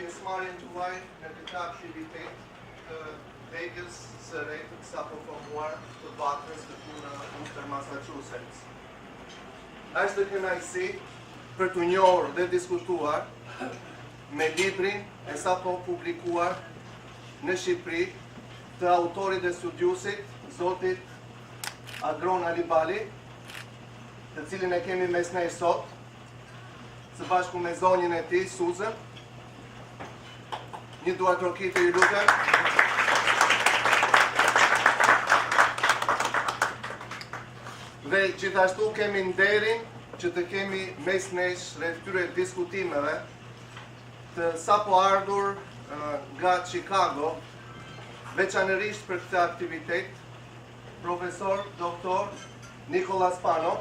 pjesëmarrjen tuaj në këtë aktivitet të degës së re të sapo formuar të Vatrës këtu në Uster-MA. Është kënaqësi për të njohur dhe diskutuar me librin e sapo publikuar në Shqipëri të autorit dhe studiuesit, zotit Agron Alibali, të cilin e kemi mes ne sot, së bashku me zonjën e tij, Suzën. Një duartrokitë ju lutem. Dhe gjithashtu kemi nderin që të kemi mes nesh rreth këtyre diskutimeve të sapo ardhur nga Chicago, veçanërisht për këtë aktivitet, profesor doktor Pano,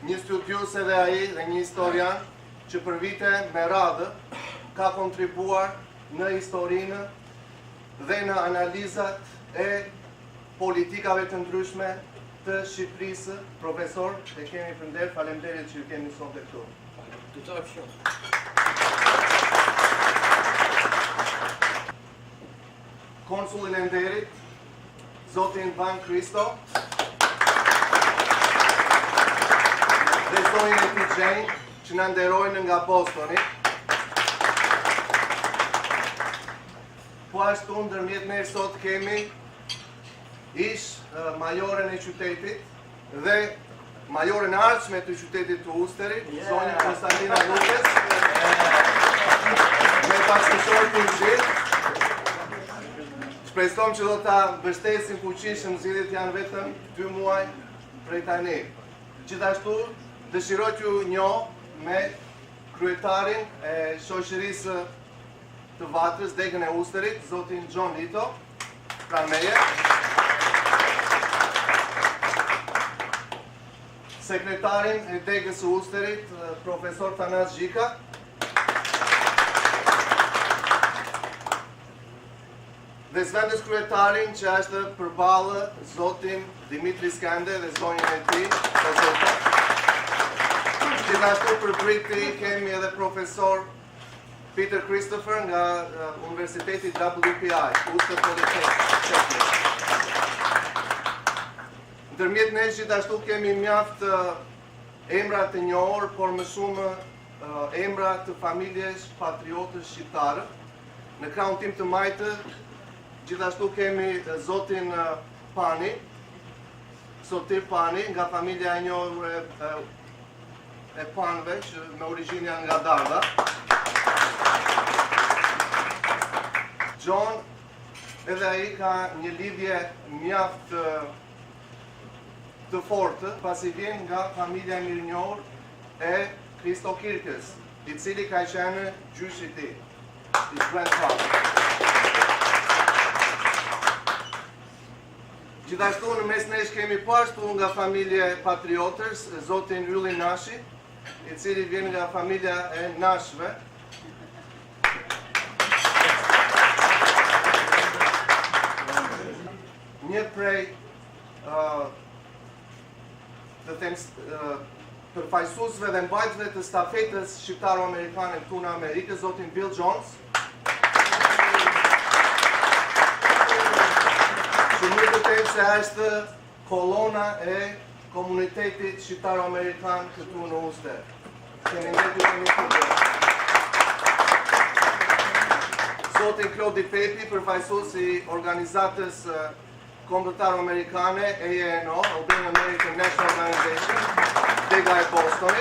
një studius edhe ai dhe një historian që për vite me radhë ka kontribuar në historinë dhe në analizat e politikave të ndryshme të Shqipërisë. Profesor, e kemi përnder, faleminderit që ju kemi sot e këtu. Konsulin e nderit, zotin Kristo, dhe zonjën e tij Jane, që na nderojnë nga Bostoni. Po ashtu ndërmjet ne sot kemi ish majoren e qytetit dhe majoren e ardhshme të qytetit të Usterit, zonjën Konnie Lukes, me bashkëshortin gjithë. Shpresojmë që do ta mbështesim fuqishëm, zgjedhjet janë vetëm 2 muaj prej tani. Gjithashtu dëshiroj t'ju njoh me kryetarin e shoqërisë të Vatrës, degën e Usterit, zotin Lito, pra meje. Sekretarin e degës së Usterit, profesor Thanas Gjika. Dhe zëvendës kryetarin që është përballë zotin Dhimitri Skënde dhe zonjën e tij, Sotir. Gjithashtu për briti kemi edhe profesor Kristo nga Universiteti WPI, Uster-MA. Ndërmjet nesh gjithashtu kemi mjaft emra të njohur, por më shumë emra të familjes patriotësh shqiptare. Në krahun tim të majtë, gjithashtu kemi zotin Pani, Sotir Pani, nga familja e njohur e Panëve, që me origjinë janë nga Darda. John, edhe ai ka një lidhje mjaft të fortë, pasi vjen nga familja e mirënjohur e Kristo, i cili ka qenë gjyshi i tij, his grandfather. Gjithashtu në mes nesh kemi po ashtu nga familje patriotërs, zotin Yllin Nashi, i cili vjen nga familja e Nashve. Një prej përfaqësuesve dhe mbajtësve të stafetës shqiptaro-amerikane këtu në Amerikë, zotin Bill Jones, që një të them se është kolona e komunitetit shqiptaro-amerikan këtu në Uster. Zotin Klodian Pepi, përfaqësues i organizatës kombëtare-amerikane, ANO, American National Organization, dega-Boston.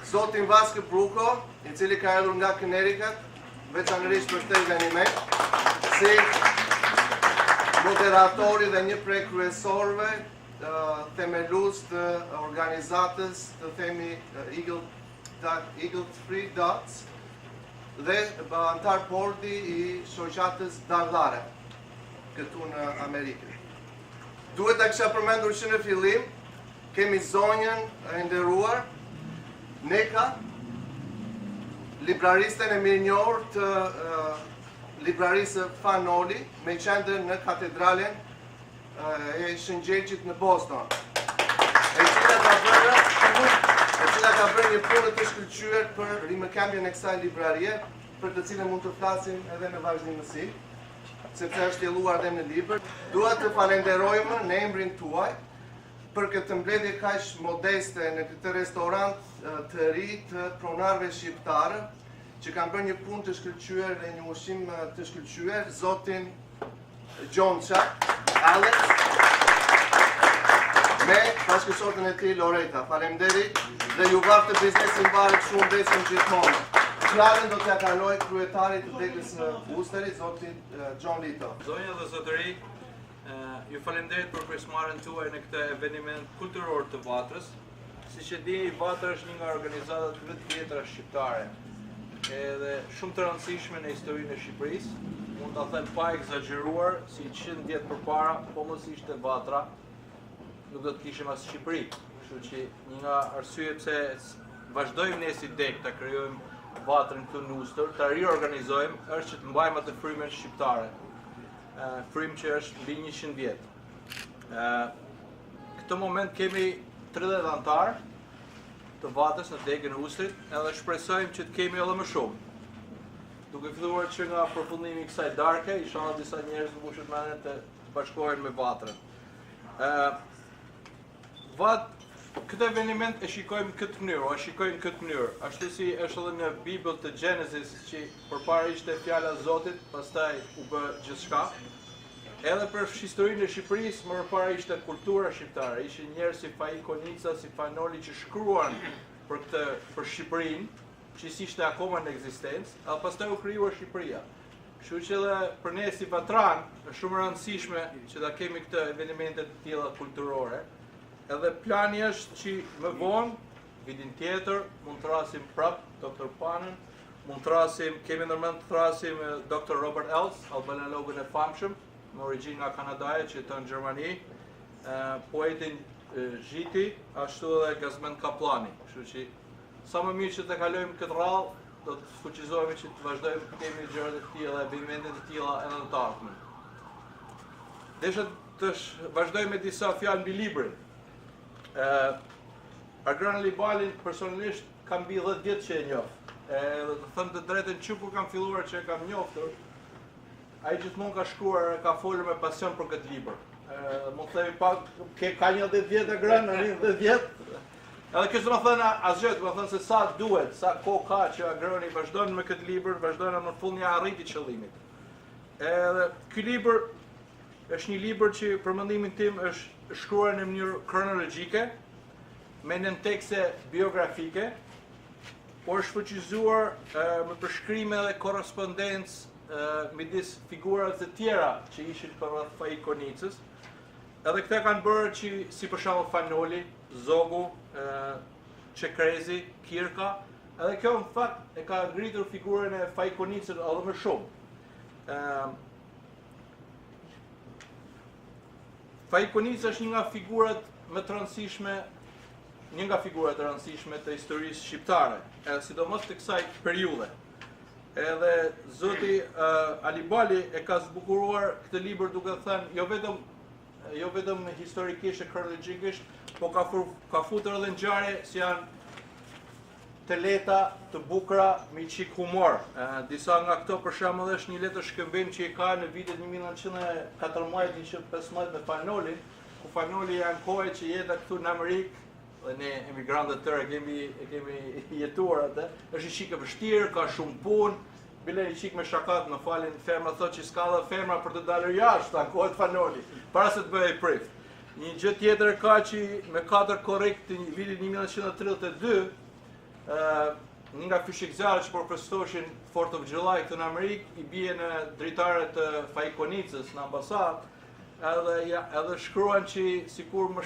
Zotin Vaskë Bruko, i cili ka ardhur nga Kënektikat, veçanërisht për këtë event, si moderatori dhe një prej kryesorëve themelues të organizatës të themi Eagle Three Dots dhe antar bordi i Shoqatës Dardhare këtu në Amerikë. Duhet ta kisha përmendur që në fillim kemi zonjën e nderuar Neka, libraristen e mirënjohur të librarisë Fanoli, me qendër në katedralen e Shëngjëgjit në Boston, e cila cila ka bërë një punë të shkëlqyer për rimëkëmbjen e kësaj librarie, për të cilën mund të flasim edhe në vazhdimësi, sepse është sjellluar edhe në libër. Dua të falenderojmë në emrin tuaj për këtë mbledhje kaq modeste në këtë restorant të ri të pronarëve shqiptarë, që kanë bërë një punë të shkëlqyer dhe një ushqim të shkëlqyer, zotin Gjonça, Alex, me bashkësortën e tij Loreta. Faleminderit dhe ju vart të biznesin mbarët shumë besim gjithmonë. Fjalën do t'ja kaloj kryetarit të degës së Usterit, zotit Lito. Zonja dhe zotëri, ju faleminderit për pjesëmarrjen tuaj në këtë eveniment kulturor të Vatrës. Siç e dini, Vatra është një nga organizatat më të vjetra shqiptare, edhe shumë të rëndësishme në historinë e Shqipërisë. Mund ta them pa egzageruar, si 100 vjet përpara, po mos ishte Vatra, nuk do të kishim as Shqipëri. Kështu që një nga arsyet pse vazhdojmë ne si deg ta krijojmë Vatrën këtu në Uster, ta riorganizojmë, është që të mbajmë atë frymën shqiptare. Frymë që është mbi 100 vjet. Këtë moment kemi 30 anëtar të Vatrës në degën e Ustrit, edhe shpresojmë që të kemi edhe më shumë. Duke filluar që nga përfundimi i kësaj darke, inshallah disa njerëz në bushët mendjen të bashkohen me Vatrën. Këtë eveniment e shikojmë këtë mënyrë, ashtu si është edhe në Biblën të Genesis, që përpara ishte fjala e Zotit, pastaj u bë gjithçka. Edhe për historinë e Shqipërisë, më përpara ishte kultura shqiptare, ishin njerëz si FAIK Konica, si Pano që shkruan për Shqipërinë, që ishte akoma në ekzistencë, edhe pastaj u krijuar Shqipëria. Kështu që edhe për ne si Vatran është shumë e rëndësishme që ta kemi këtë evenimente të tilla kulturore. Edhe plani është që më vonë, vitin tjetër, mund të thrasim prap Dr. Panën, mund të thrasim, kemi ndërmend të thrasim Dr. Robert Els, albanologun e famshëm, me origjinë nga Kanadaja që jeton në Gjermani, poetin Zhiti, ashtu edhe Gazmen Kaplani. Kështu që sa më mirë që të kalojmë këtë radhë, do të fuqizohemi që të vazhdojmë të kemi gjërat e tilla, evente të tilla edhe në të ardhmen. Desha të vazhdojmë me disa fjalë mbi librin. Agron Alibali personalisht kam mbi 10 vjet që e njoh. Edhe të them të drejtën që kur kam filluar që e kam njoftur, ai gjithmonë ka shkruar, ka folur me pasion për këtë libër. Mund të themi pak, ka një 10 vjet Agron, 10 vjet. Edhe kjo s'do të thënë asgjë, do të thënë se sa duhet, sa kohë ka që Agroni vazhdon me këtë libër, vazhdon në fund ja arriti qëllimit. Edhe ky libër është një libër që për mendimin tim është shkruar në mënyrë kronologjike, me nën tekste biografike, por është fuqizuar me përshkrime dhe korrespondencë midis figurave të tjera që ishin përreth FAIK Konicës. Edhe këta kanë bërë që si për shembull Fanoli, Zogu, Çekrezi, Kirka, edhe kjo në fakt e ka ngritur figurën e FAIK Konicës edhe më shumë. FAIK Konica është një nga figurat më të rëndësishme, një nga figurat e rëndësishme të historisë shqiptare, sidomos të kësaj periudhe. Edhe zoti Alibali e ka zbukuruar këtë libër duke thënë jo vetëm historikisht e kronologjikisht, po ka futur edhe ngjarje si janë të leta, të bukura, me çik humor. Disa nga këto për shembull është një letër shkëmbim që i ka në vitet 1914-1915 me Fanolin, ku Fanoli janë kohë që jeta këtu në Amerikë, dhe ne emigrantët tërë e kemi jetuar atë, është një çik e vështirë, ka shumë punë, bile një qik me shakat, më falin, femra thot që s'ka dhe femra për të dalër jashtë, ankohet Fanoli, para se të bëjë prift. Një gjë tjetër ka që me 4 korrekt të vitit 1932, një nga fyshikzarët që përfestoshin 4th of July këtë në Amerikë, i bie në dritarët të FAIK Konicës në ambasadë, edhe shkruan që sikur më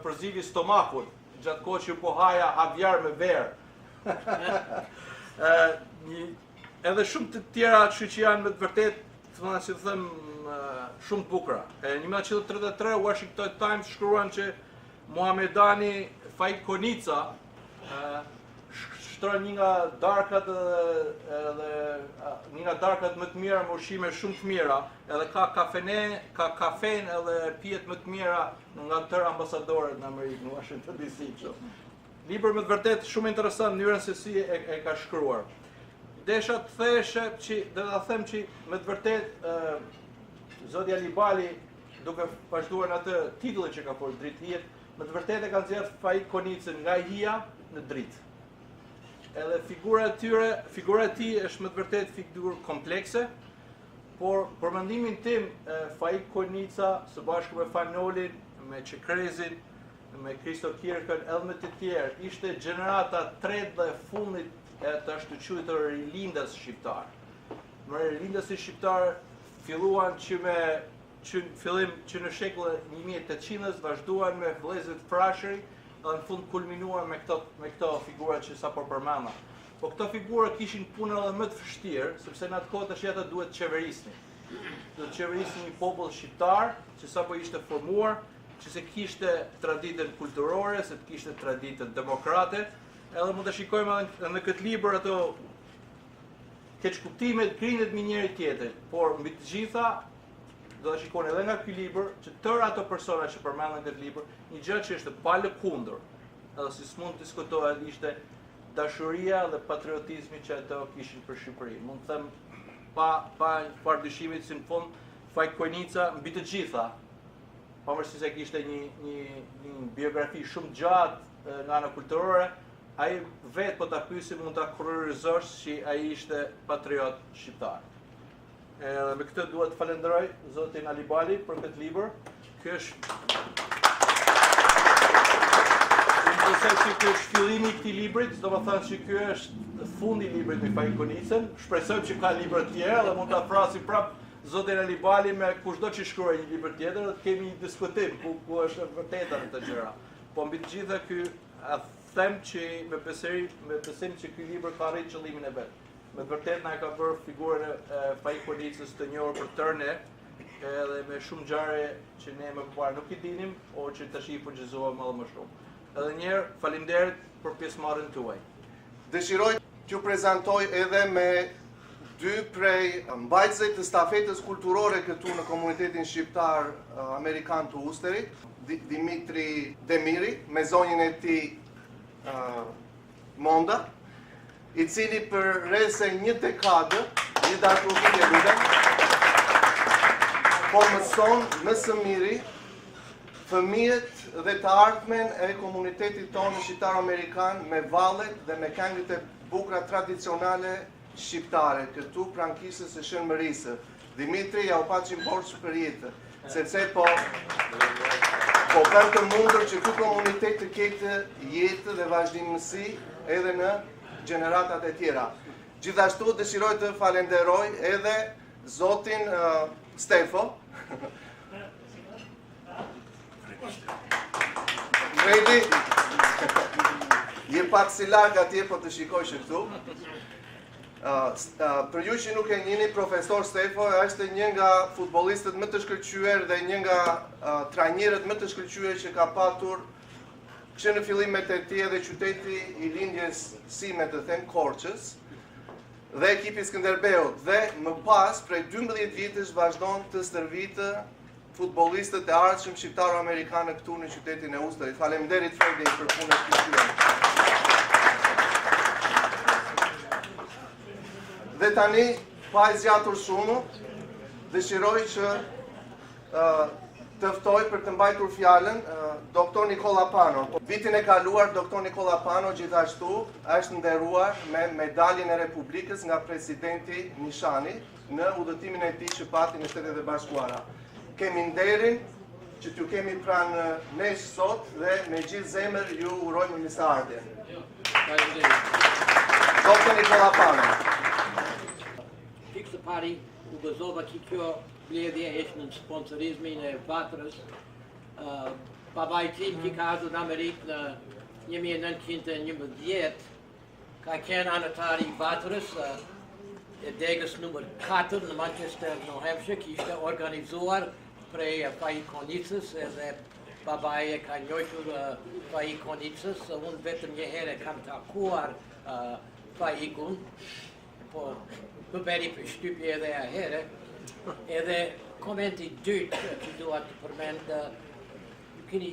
përzili stomakun, gjatë kohë që po haja avjar me verë. Edhe shumë të tjera që janë me të vërtet, si të them, shumë të bukura. Në 1933, Washington Times shkruan që Muhamedani FAIK Konica, konsiderohet një nga darkat një nga darkat më të mira me ushqime shumë të mira, edhe ka kafen edhe pijet më të mira nga tërë ambasadorët në Amerikë, në Washington DC. Libër me të vërtet shumë interesant mënyrën se si e ka shkruar. Desha të theshe që dhe ta them që me të vërtet zoti Alibali, duke vazhduar në atë titullin që ka folur Dritëhijet, me të vërtet e ka nxjerrë FAIK Konicën nga hija në dritë. Edhe figura e tij është me të vërtet figurë komplekse, por për mendimin tim FAIK Konica së bashku me Fanolin, me Çekrezin, me Kristo edhe me të tjerë, ishte gjenerata tretë dhe fundit e të ashtu quajtur rilindas shqiptar. Me rilindasin shqiptar filluan fillim që në shekullin 1800 vazhduan me vëllezërit frashëri dhe në fund kulminuan me këto figura që sapo përmenda. Po këto figura kishin punën edhe më të vështirë, sepse në atë kohë tash ata duhet të qeverisnin. Duhet të qeverisnin një popull shqiptar që sapo ishte formuar, që se kishte traditën kulturore, se kishte traditën demokrate, edhe mund të shikojmë edhe në këtë libër ato keqkuptimet, krindet me njëri tjetrin, por mbi të gjitha do të shikoni edhe nga ky libër që tërë ato persona që përmenden në këtë libër, një gjë që është pa lëkundur, edhe si s'mund të diskutohet, ishte dashuria dhe patriotizmi që ato kishin për Shqipëri. Mund të them pa dyshimit si në fund FAIK Konica mbi të gjitha, pavarësisht se kishte një biografi shumë gjatë nga ana kulturore, ai vetë po ta pyesim mund ta kuriorizosh që ai ishte patriot shqiptar. Edhe me këtë duhet të falenderoj zotin Alibali për këtë libër. Ky është ky është fillimi i këtij librit, domethënë që ky është fundi i librit me FAIK Konicën. Shpresojmë që ka libra të tjerë dhe mund ta frasim prap zotin Alibali me kushdo që shkruaj një libër tjetër, dhe të kemi një diskutim ku është vërteta në të gjëra. Po mbi të gjitha ky them që me besim që ky libër ka arritur qëllimin e vet. Me të vërtet na e ka bërë figurën e FAIK Konicës të njohur për tërë ne, edhe me shumë ngjarje që ne më parë nuk i dinim, o që tash i përgjigjëzohem edhe më shumë. Edhe një herë faleminderit për pjesëmarrjen tuaj. Dëshiroj t'ju prezantoj edhe me dy prej mbajtësve të stafetës kulturore këtu në komunitetin shqiptar amerikan të Usterit, Dhimitraq Demiri, me zonjën e tij Monda, i cili për rreth një dekadë, një dashuri e lutem, po mëson më së miri fëmijët dhe të ardhmen e komunitetit tonë shqiptar amerikan me vallet dhe me këngët e bukura tradicionale shqiptare, këtu pranë kishës së Shënmërisë. Dhimitri ja u paçi borxh për jetë, sepse po bën të mundur që ky komunitet të ketë jetë dhe vazhdimësi edhe në gjeneratat e tjera. Gjithashtu dëshiroj të falenderoj edhe zotin Stefo, Fredi, je pak si larg atje po të shikoj këtu. Për ju që nuk e njihni, profesor Stefo është një nga futbollistët më të shkëlqyer dhe një nga trajnerët më të shkëlqyer që ka patur që në fillimet e tij edhe qyteti i lindjes sime të them Korçës dhe ekipi Skënderbeut, dhe më pas prej 12 vitesh vazhdon të stërvitë futbollistët e ardhshëm shqiptar-amerikanë këtu në qytetin e Usterit. Faleminderit Fredi për punën e tyre. Dhe tani, pa e zgjatur shumë, dëshiroj që të ftoj për të mbajtur fjalën doktor Nikola Pano. Vitin e kaluar, doktor Nikola Pano gjithashtu është nderuar me medaljen e Republikës nga presidenti Nishani në udhëtimin e tij që pati në Shtetet e Bashkuara. Kemi nderin që t'ju kemi pranë nesh sot dhe me gjithë zemër ju urojmë mirëseardhje. Doktor Nikola Pano. Fikse pari u gëzova që kjo mbledhje është në sponsorizmin e Vatrës. Babai tim që ka ardhur në Amerikë në 1911 ka qenë anëtari i Vatrës e degës numër 4 në Manchester, New Hampshire, që ishte organizuar prej FAIK Konicës, edhe babai e ka njohur FAIK Konicës. Unë vetëm një herë kam takuar FAIK-un, po përberi për shtypje edhe ahere, edhe komenti dytë që dua të përmend, keni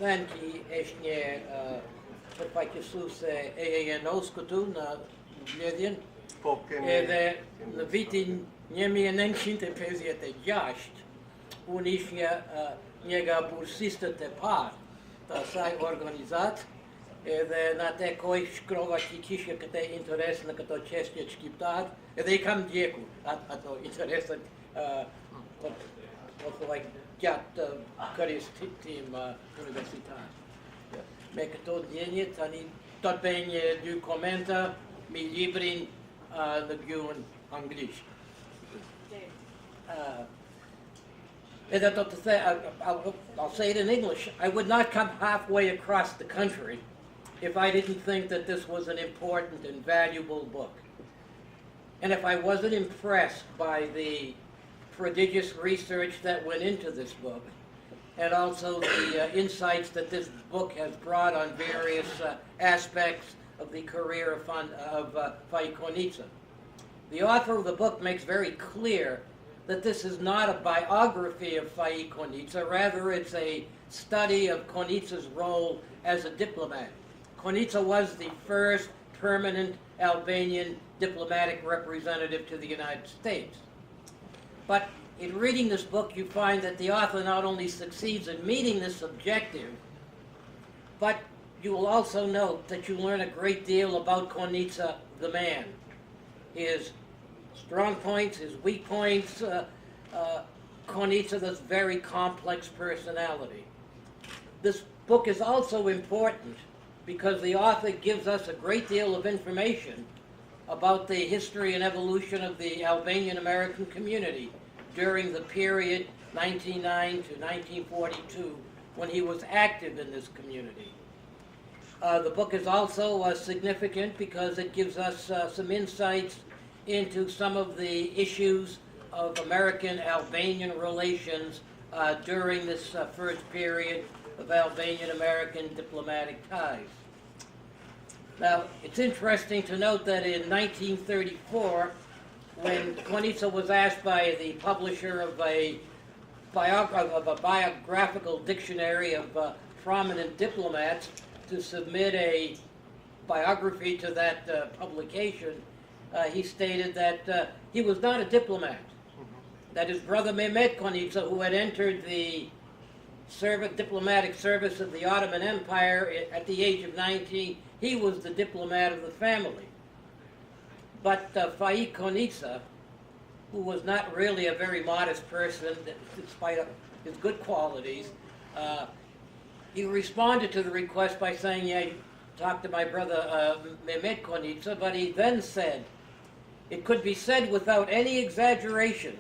thënë që është një përfaqësuese e ENO-s këtu në mbledhjen, Po, kemi... edhe në vitin 1956, unë ishja një nga bursistët e parë të asaj organizat, edhe në atë kohë shkrova që kishte këtë interes në këto çështje shqiptare, edhe i kam ndjekur ato interesat po thuaj gjatë karrierës tim universitare. Me këto ndjenje tani do të bëj një dy komenta me librin në gjuhën anglisht. I'll say it in English. I would not come halfway across the country if I didn't think that this was an important and valuable book. And if I wasn't impressed by the prodigious research that went into this book, and also the insights that this book has brought on various aspects of the career of FAIK Konica. The author of the book makes very clear that this is not a biography of FAIK Konica, rather it's a study of Konica's role as a diplomat. Konica was the first permanent Albanian diplomatic representative to the United States. But in reading this book, you find that the author not only succeeds in meeting this objective, but you will also note that you learn a great deal about Konica, the man. His strong points, his weak points, Konica, this very complex personality. This book is also important because the author gives us a great deal of information about the history and evolution of the Albanian American community during the period 1909 to 1942, when he was active in this community. The book is also significant because it gives us some insights into some of the issues of American-Albanian relations during this first period of Albanian-American diplomatic ties. Now, it's interesting to note that in 1934, when Konica was asked by the publisher of a biographical dictionary of prominent diplomats to submit a biography to that publication, he stated that he was not a diplomat, that his brother Mehmet Konica, who had entered the diplomatic service of the Ottoman Empire at the age of 19, he was the diplomat of the family. But FAIK Konica, who was not really a very modest person, despite his good qualities, he responded to the request by saying, yeah, you talked to my brother Mehmet Konica, but he then said, it could be said without any exaggeration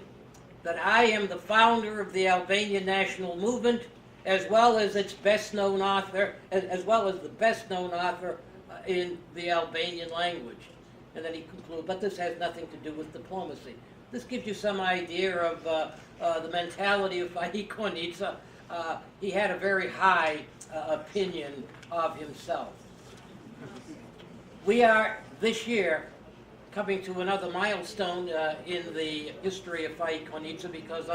that I am the founder of the Albanian national movement, as well as its best-known author, as well as the best-known author in the Albanian language. And then he concluded, but this has nothing to do with diplomacy. This gives you some idea of the mentality of FAIK Konica. He had a very high opinion of himself. We are, this year, coming to another milestone in the history of FAIK Konica, because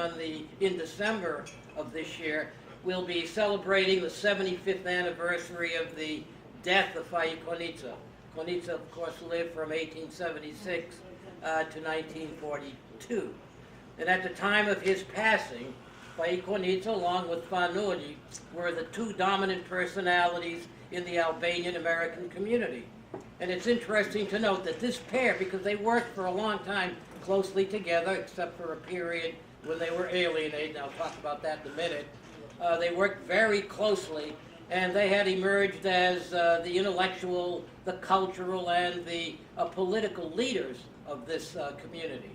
in December of this year, we'll be celebrating the 75th anniversary of the death of FAIK Konica. Konica, of course, lived from 1876 to 1942. And at the time of his passing, FAIK Konica, along with Pano, were the two dominant personalities in the Albanian American community. And it's interesting to note that this pair, because they worked for a long time closely together, except for a period when they were alienated, and I'll talk about that in a minute, they worked very closely, and they had emerged as the intellectual, the cultural, and the political leaders of this community.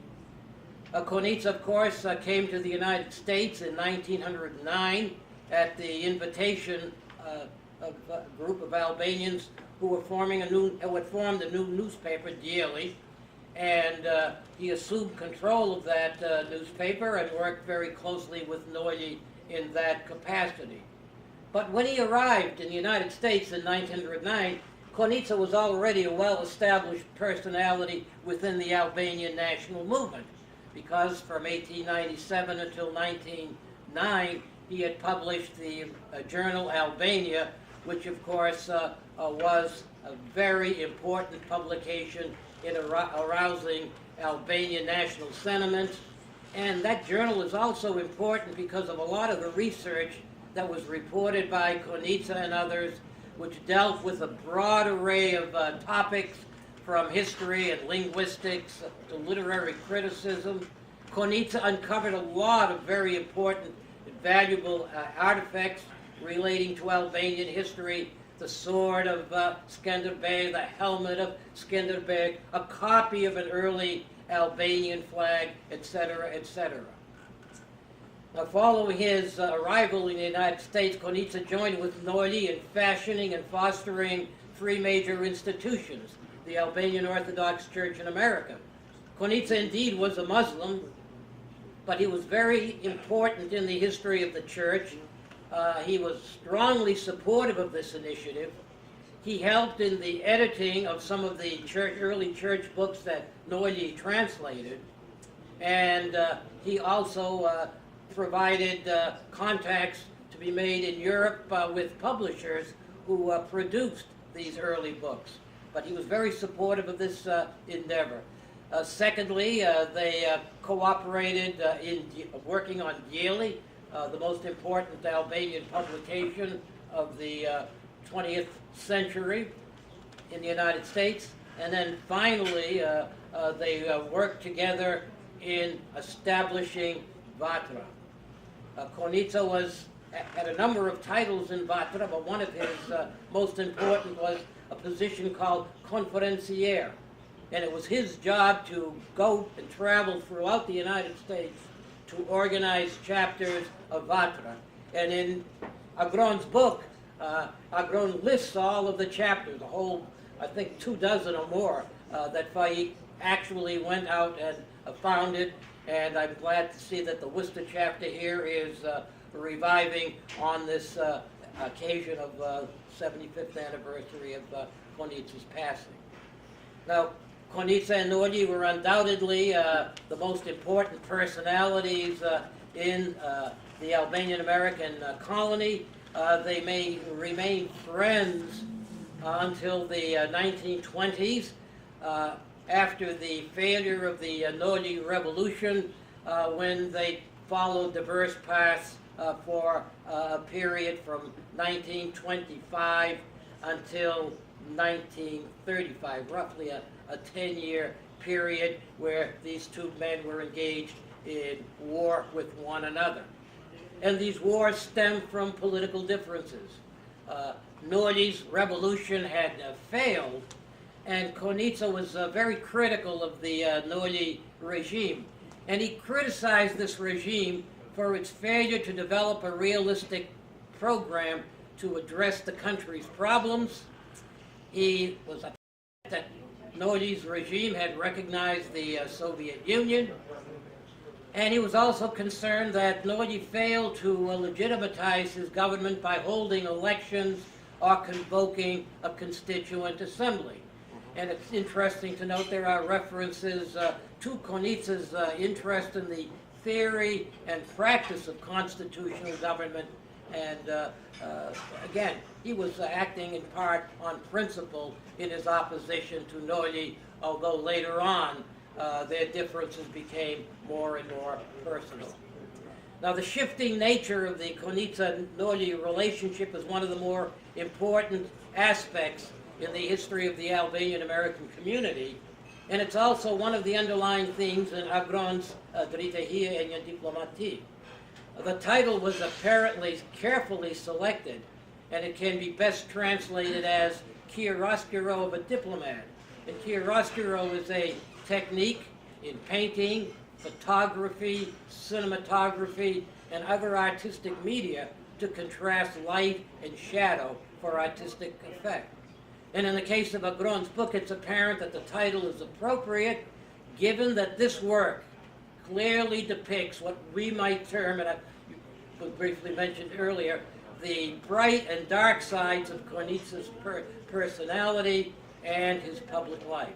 Konica, of course, came to the United States in 1909 at the invitation of a group of Albanians who had formed a new newspaper, Djeli, and he assumed control of that newspaper and worked very closely with Nolji in that capacity. But when he arrived in the United States in 1909, Konica was already a well-established personality within the Albanian national movement, because from 1897 until 1909, he had published the journal Albania, which of course was a very important publication in arousing Albanian national sentiment. And that journal is also important because of a lot of the research that was reported by Konica and others, which dealt with a broad array of topics, from history and linguistics to literary criticism. Konica uncovered a lot of very important and valuable artifacts relating to Albanian history: the sword of Skënderbeg, the helmet of Skënderbeg, a copy of an early Albanian flag, etc., etc. Now, following his arrival in the United States, Konica joined with Nolli in fashioning and fostering three major institutions: the Albanian Orthodox Church in America. Konica indeed was a Muslim, but he was very important in the history of the church. He was strongly supportive of this initiative. He helped in the editing of some of the early church books that Nolli translated, and he also provided contacts to be made in Europe with publishers who produced these early books. But he was very supportive of this endeavor. Secondly, they cooperated in working on Gjeli, the most important Albanian publication of the 20th century in the United States. And then finally, they worked together in establishing VATRA. Konica had a number of titles in VATRA, but one of his most important was a position called conferencier. And it was his job to go and travel throughout the United States to organize chapters of VATRA. And in Agron's book, Agron lists all of the chapters, a whole, I think, 24 or more, that FAIK actually went out and founded. And I'm glad to see that the Uster chapter here is reviving on this occasion of 75th anniversary of Konica's passing. Now, Konica and Nolli were undoubtedly the most important personalities in the Albanian American colony. They may remain friends until the 1920s. After the failure of the Nolli Revolution, when they followed diverse paths for a period from 1925 until 1935, roughly a 10-year period where these two men were engaged in war with one another. And these wars stemmed from political differences. Nolli's revolution had failed, and Konica was very critical of the Nolli regime. And he criticized this regime for its failure to develop a realistic program to address the country's problems. He was upset that Nolli's regime had recognized the Soviet Union, and he was also concerned that Nolli failed to legitimatize his government by holding elections or convoking a constituent assembly. And it's interesting to note there are references to Konica's interest in the theory and practice of constitutional government. And again, he was acting in part on principle in his opposition to Nolli, although later on their differences became more and more personal. Now, the shifting nature of the Konica-Nolli relationship is one of the more important aspects in the history of the Albanian American community, and it's also one of the underlying themes in Agron's Dritëhijet, një diplomati. The title was apparently carefully selected, and it can be best translated as chiaroscuro of a diplomat. And chiaroscuro is a technique in painting, photography, cinematography, and other artistic media to contrast light and shadow for artistic effect. And in the case of Agron's book, it's apparent that the title is appropriate, given that this work clearly depicts what we might term, and I briefly mentioned earlier, the bright and dark sides of Konica's personality and his public life.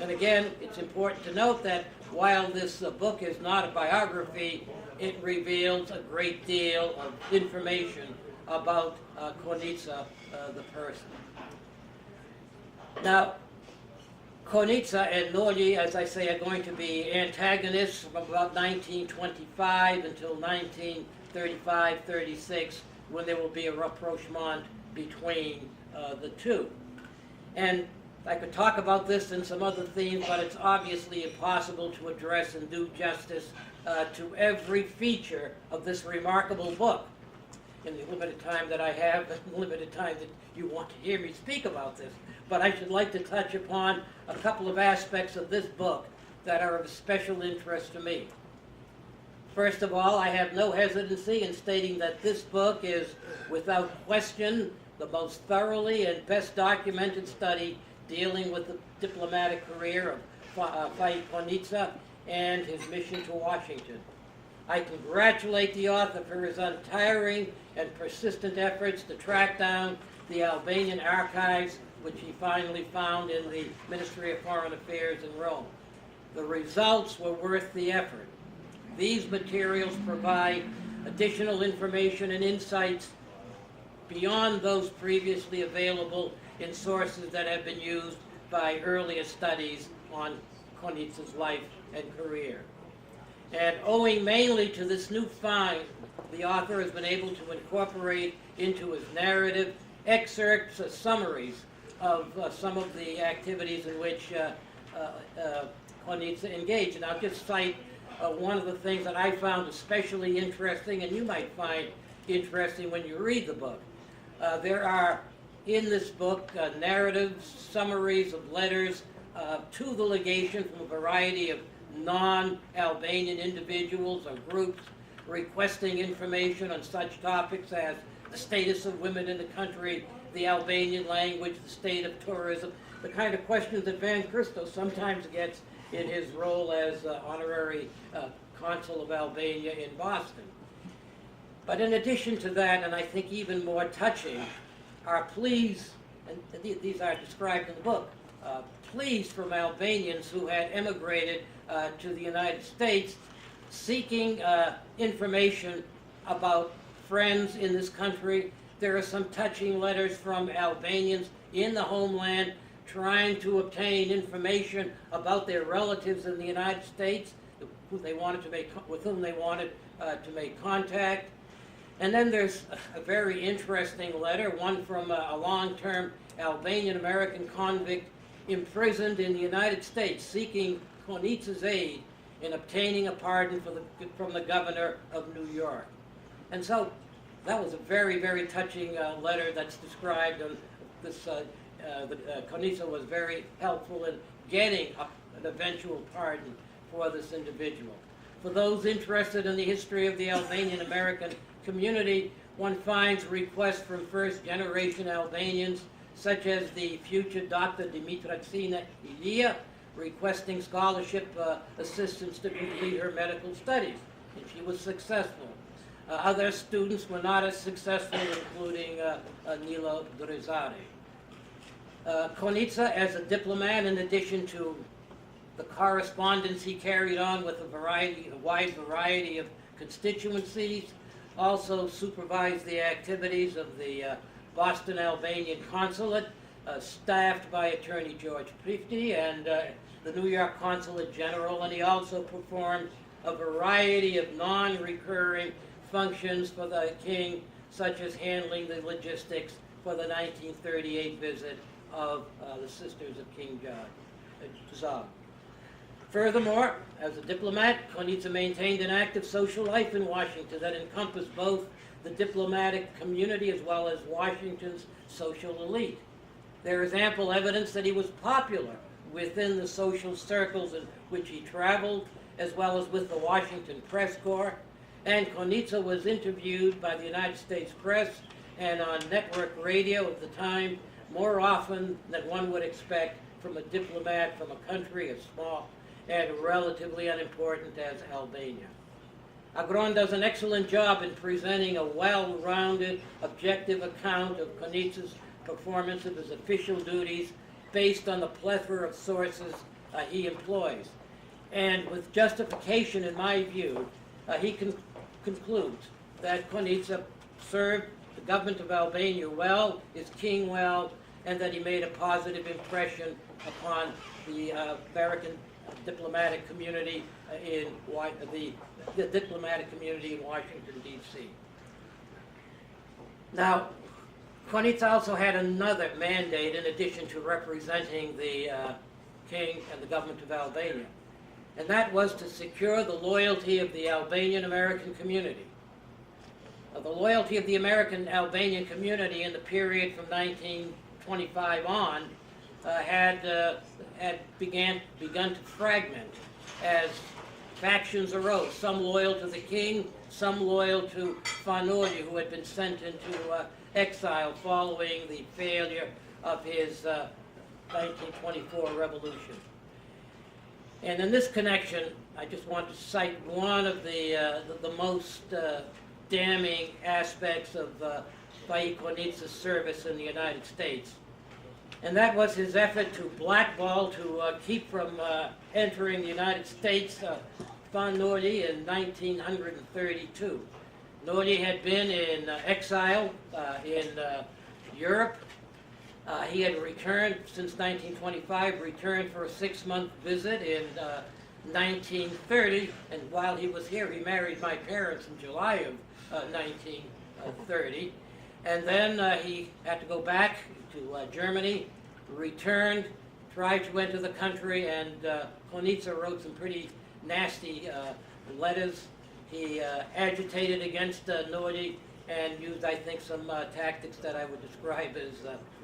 And again, it's important to note that while this book is not a biography, it reveals a great deal of information about Konica, the person. Now, Konica and Noli, as I say, are going to be antagonists from about 1925 until 1935-36, when there will be a rapprochement between the two. And I could talk about this and some other themes, but it's obviously impossible to address and do justice to every feature of this remarkable book in the limited time that I have and the limited time that you want to hear me speak about this. But I should like to touch upon a couple of aspects of this book that are of special interest to me. First of all, I have no hesitancy in stating that this book is, without question, the most thoroughly and best documented study dealing with the diplomatic career of FAIK Konica and his mission to Washington. I congratulate the author for his untiring and persistent efforts to track down the Albanian archives, which he finally found in the Ministry of Foreign Affairs in Rome. The results were worth the effort. These materials provide additional information and insights beyond those previously available in sources that have been used by earlier studies on Konica's life and career. And owing mainly to this new find, the author has been able to incorporate into his narrative excerpts, summaries of some of the activities in which Konica engaged. And I'll just cite one of the things that I found especially interesting, and you might find interesting when you read the book. There are, in this book, narratives, summaries of letters to the legation from a variety of non-Albanian individuals or groups requesting information on such topics as the status of women in the country, the Albanian language, the state of tourism, the kind of questions that Kristo sometimes gets in his role as honorary consul of Albania in Boston. But in addition to that, and I think even more touching, are pleas, and these are described in the book, pleas from Albanians who had emigrated to the United States seeking information about friends in this country. There are some touching letters from Albanians in the homeland trying to obtain information about their relatives in the United States with whom they wanted to make contact. And then there's a very interesting letter, one from a long-term Albanian-American convict imprisoned in the United States seeking Konica's aid in obtaining a pardon from the governor of New York. And so that was a very, very touching letter that's described. Konica was very helpful in getting an eventual pardon for this individual. For those interested in the history of the Albanian-American community, one finds requests from first-generation Albanians, such as the future Dr. Dhimitri Skënde, requesting scholarship assistance to complete her medical studies, and she was successful. Other students were not as successful, including Nilo Drizari. Konica, as a diplomat, in addition to the correspondence he carried on with a wide variety of constituencies, also supervised the activities of the Boston Albanian Consulate, staffed by Attorney George Prifty and the New York Consulate General, and he also performed a variety of non-recurring functions for the king, such as handling the logistics for the 1938 visit of the Sisters of King Zog. Furthermore, as a diplomat, Konica maintained an active social life in Washington that encompassed both the diplomatic community as well as Washington's social elite. There is ample evidence that he was popular within the social circles in which he traveled, as well as with the Washington Press Corps, and Konica was interviewed by the United States Press and on network radio at the time more often than one would expect from a diplomat from a country as small and relatively unimportant as Albania. Agron does an excellent job in presenting a well-rounded, objective account of Konica's performance of his official duties based on the plethora of sources he employs. And with justification, in my view, he concludes that Konica served the government of Albania well, his king well, and that he made a positive impression upon the American diplomatic community in the diplomatic community in Washington, D.C. Now, Konica also had another mandate in addition to representing the king and the government of Albania, and that was to secure the loyalty of the Albanian-American community. The loyalty of the American-Albanian community in the period from 1925 on had begun to fragment as factions arose, some loyal to the king, some loyal to Fanoli, who had been sent into exile following the failure of his 1924 revolution. And in this connection, I just want to cite one of the most damning aspects of FAIK Konica's service in the United States. And that was his effort to blackball, to keep from entering the United States, Fanoli in 1932. Noli had been in exile in Europe. He had returned since 1925, returned for a 6-month visit in 1930, and while he was here, he married my parents in July of 1930. And then he had to go back to Germany, returned, tried to enter the country, and Konica wrote some pretty nasty letters. He agitated against Noli and used, I think, some tactics that I would describe as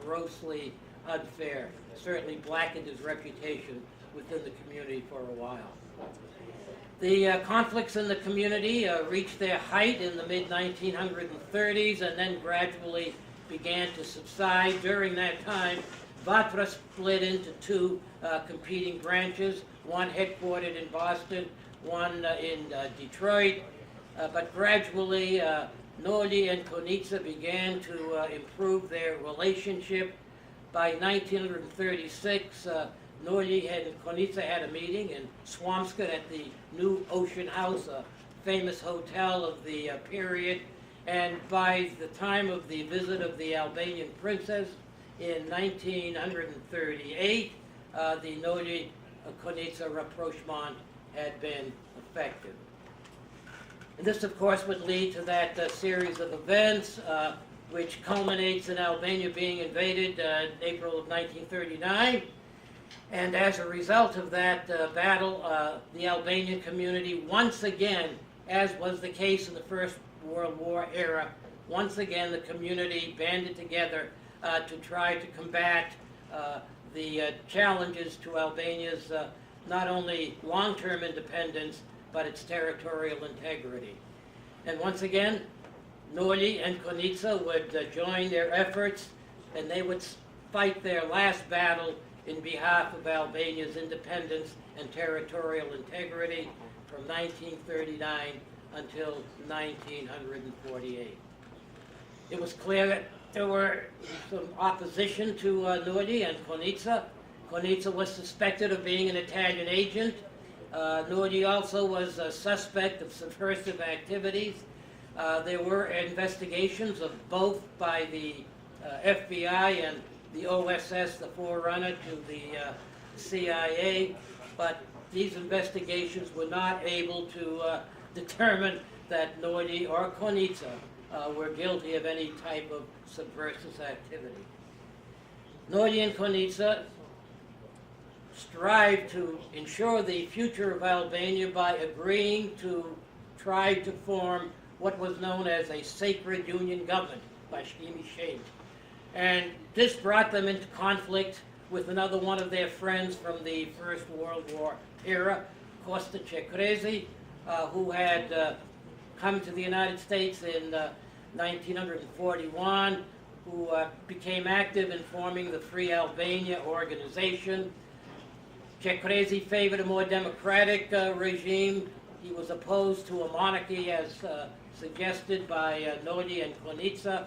grossly unfair. Certainly blackened his reputation within the community for a while. The conflicts in the community reached their height in the mid-1930s and then gradually began to subside. During that time, VATRA split into two competing branches, one headquartered in Boston, one in Detroit, but gradually Noli and Konica began to improve their relationship. By 1936, Noli and Konica had a meeting in Swampscott at the New Ocean House, a famous hotel of the period. And by the time of the visit of the Albanian princess in 1938, the Noli-Konica rapprochement had been effective. And this, of course, would lead to that series of events which culminates in Albania being invaded in April of 1939. And as a result of that battle, the Albanian community once again, as was the case in the First World War era, once again the community banded together to try to combat the challenges to Albania's not only long-term independence, but its territorial integrity. And once again, Noli and Konica would join their efforts, and they would fight their last battle in behalf of Albania's independence and territorial integrity from 1939 until 1948. It was clear that there were some opposition to Noli and Konica. Konica was suspected of being an Italian agent. Noli also was a suspect of subversive activities. There were investigations of both by the FBI and the OSS, the forerunner to the CIA, but these investigations were not able to determine that Noli or Konica were guilty of any type of subversive activity. Noli and Konica strived to ensure the future of Albania by agreeing to try to form what was known as a sacred union government, bashkëatdhetarëve. And this brought them into conflict with another one of their friends from the First World War era, Kosta Cekrezi, who had come to the United States in 1941, who became active in forming the Free Albania organization. Cekrezi favored a more democratic regime. He was opposed to a monarchy as suggested by Noli and Konica.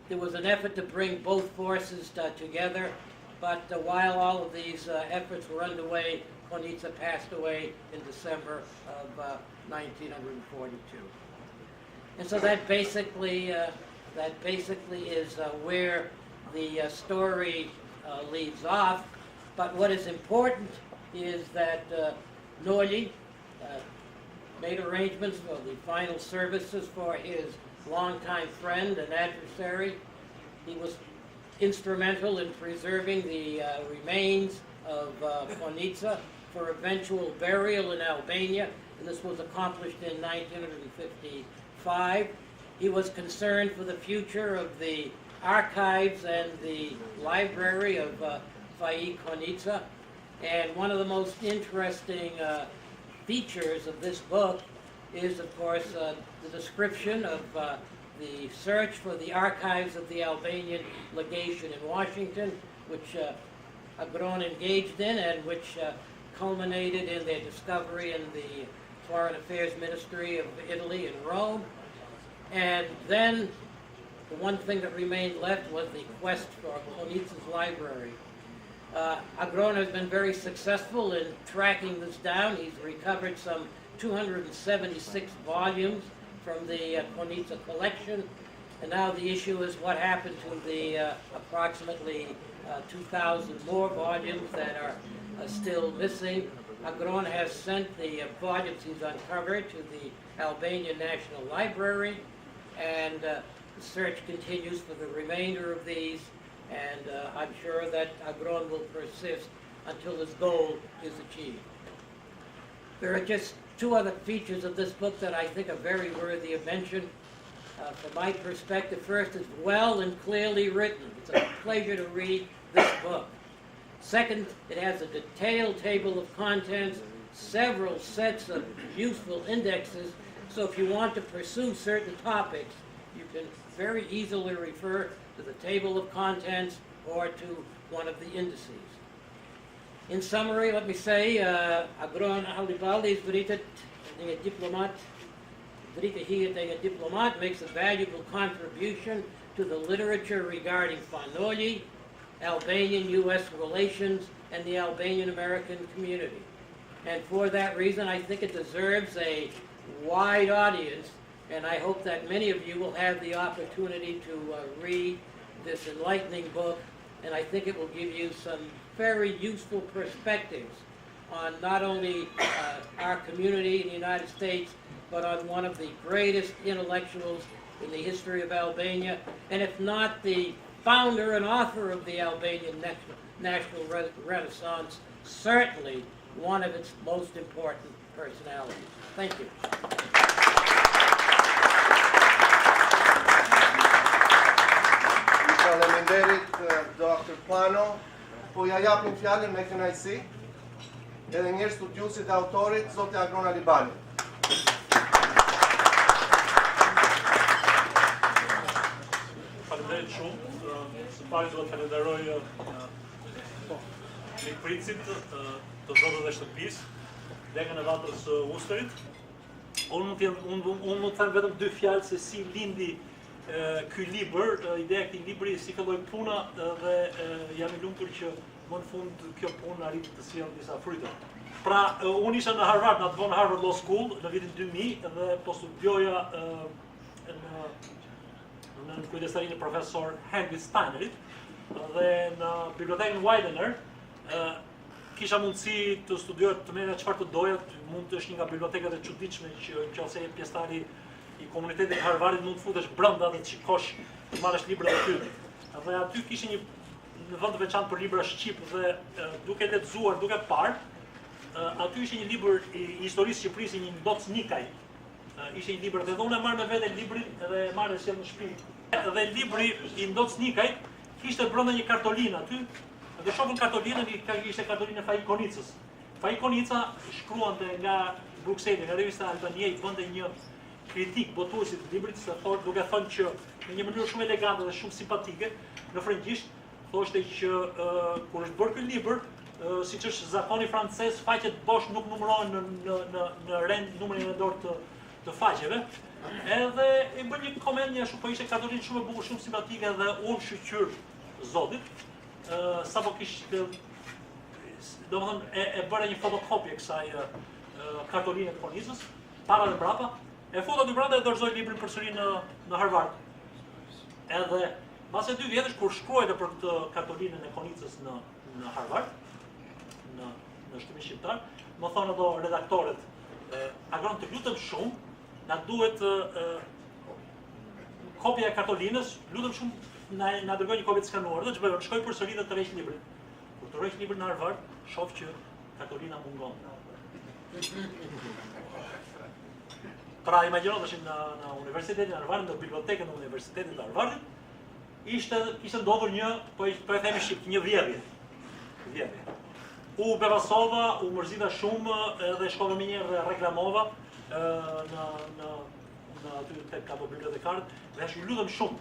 There was an effort to bring both forces together, but while all of these efforts were underway, Konica passed away in December of 1942. And so that basically is where the story leaves off. But what is important is that Noli made arrangements for the final services for his longtime friend and adversary. He was instrumental in preserving the remains of Konica for eventual burial in Albania, and this was accomplished in 1955. He was concerned for the future of the archives and the library of FAIK Konica, and one of the most interesting features of this book is, of course, the description of the search for the archives of the Albanian legation in Washington, which Agron engaged in and which culminated in their discovery in the Foreign Affairs Ministry of Italy in Rome. And then the one thing that remained left was the quest for Konica's library. Agron has been very successful in tracking this down. He's recovered some 276 volumes from the Konica collection, and now the issue is what happened to the approximately 2,000 more volumes that are still missing. Agron has sent the volumes he's uncovered to the Albanian National Library, and the search continues for the remainder of these, and I'm sure that Agron will persist until his goal is achieved. There are just two other features of this book that I think are very worthy of mention. From my perspective, first, it's well and clearly written. It's a pleasure to read this book. Second, it has a detailed table of contents, several sets of useful indexes, so if you want to pursue certain topics, you can very easily refer to the table of contents or to one of the indices. In summary, let me say, Agron Alibali's Dritëhijet diplomat makes a valuable contribution to the literature regarding Fanoli, Albanian-U.S. relations, and the Albanian-American community. And for that reason, I think it deserves a wide audience, and I hope that many of you will have the opportunity to read this enlightening book, and I think it will give you some very useful perspectives on not only our community in the United States, but on one of the greatest intellectuals in the history of Albania, and if not the founder and author of the Albanian National Renaissance, certainly one of its most important personalities. Thank you. Faleminderit Dr. Pano, po ja japim fjalën me kënaqësi edhe një studiuesit dhe autorit, zoti Agron Alibali. Faleminderit shumë. Së pari do të falenderoj Dhimitricit, të zotëve dhe shtëpisë, degën e Vatrës-Usterit. Unë mund të them vetëm dy fjalë se si lindi ky libër, ideja e këtij libri, si filloi puna dhe jam i lumtur që më në fund kjo punë arriti të sjellë disa fryte. Pra, unë isha në Harvard, në atë vonë Harvard Law School në vitin 2000 dhe po studioja në kujdestarinë e profesor Henry Steinerit dhe në bibliotekën Widener kisha mundësi të studioj të merrja çfarë të doja, mund të është një nga bibliotekat e çuditshme që nëse je pjesëtari i komunitetit Harvardit mund të futesh brenda dhe të shikosh, të marrësh libra të tyre. Dhe aty kishte një vend të veçantë për libra shqip dhe duke lexuar, duke parë, aty ishte një libër i historisë së Shqipërisë, një Ndoc Nikaj. Ishte një libër dhe unë e marr me vete librin dhe e marr sjell në shtëpi. Dhe libri i Ndoc Nikajt kishte brenda një kartolinë aty. Dhe shohën kartolinën, ishte kartolinë e FAIK Konicës. FAIK Konica shkruante nga Brukseli, nga revista Albania, i bënte një kritik botuesit të librit, duke thënë që në një mënyrë shumë elegante dhe shumë simpatike, në frëngjisht, thoshte që kur është bërë ky libër, siç është zakoni francez, faqet bosh nuk numërohen në rend numrin e dorë të faqeve. Edhe i bën një koment një ashtu, po ishte Katolinë shumë e bukur, shumë simpatike dhe unë shqyr zotit. Sapo kishte, domethënë e bëra një fotokopje kësaj kartoline të Konicës, para dhe mbrapa. E futa dy brenda e dorëzoi librin përsëri në Harvard. Edhe pas 2 vjetësh kur shkruajte për këtë kartolinën e Konicës në Harvard, në shtypimin shqiptar, më thonë ato redaktorët, Agron, të lutem shumë, na duhet kopja e kartolinës, lutem shumë na dërgoj një kopje të skanuar, dhe ç'bëj, shkoj përsëri dhe të rreq librin. Kur të rreq librin në Harvard, shoh që kartolina mungon. Pra imagjino tash në Universitetin e Harvardit, në bibliotekën e Universitetit të Harvardit, kishte ndodhur një, po e themi shqip, një vjedhje. U bevasova, u mërzita shumë dhe shkova më njëherë dhe reklamova në aty tek ato bibliotekarët, dhe ju lutem shumë,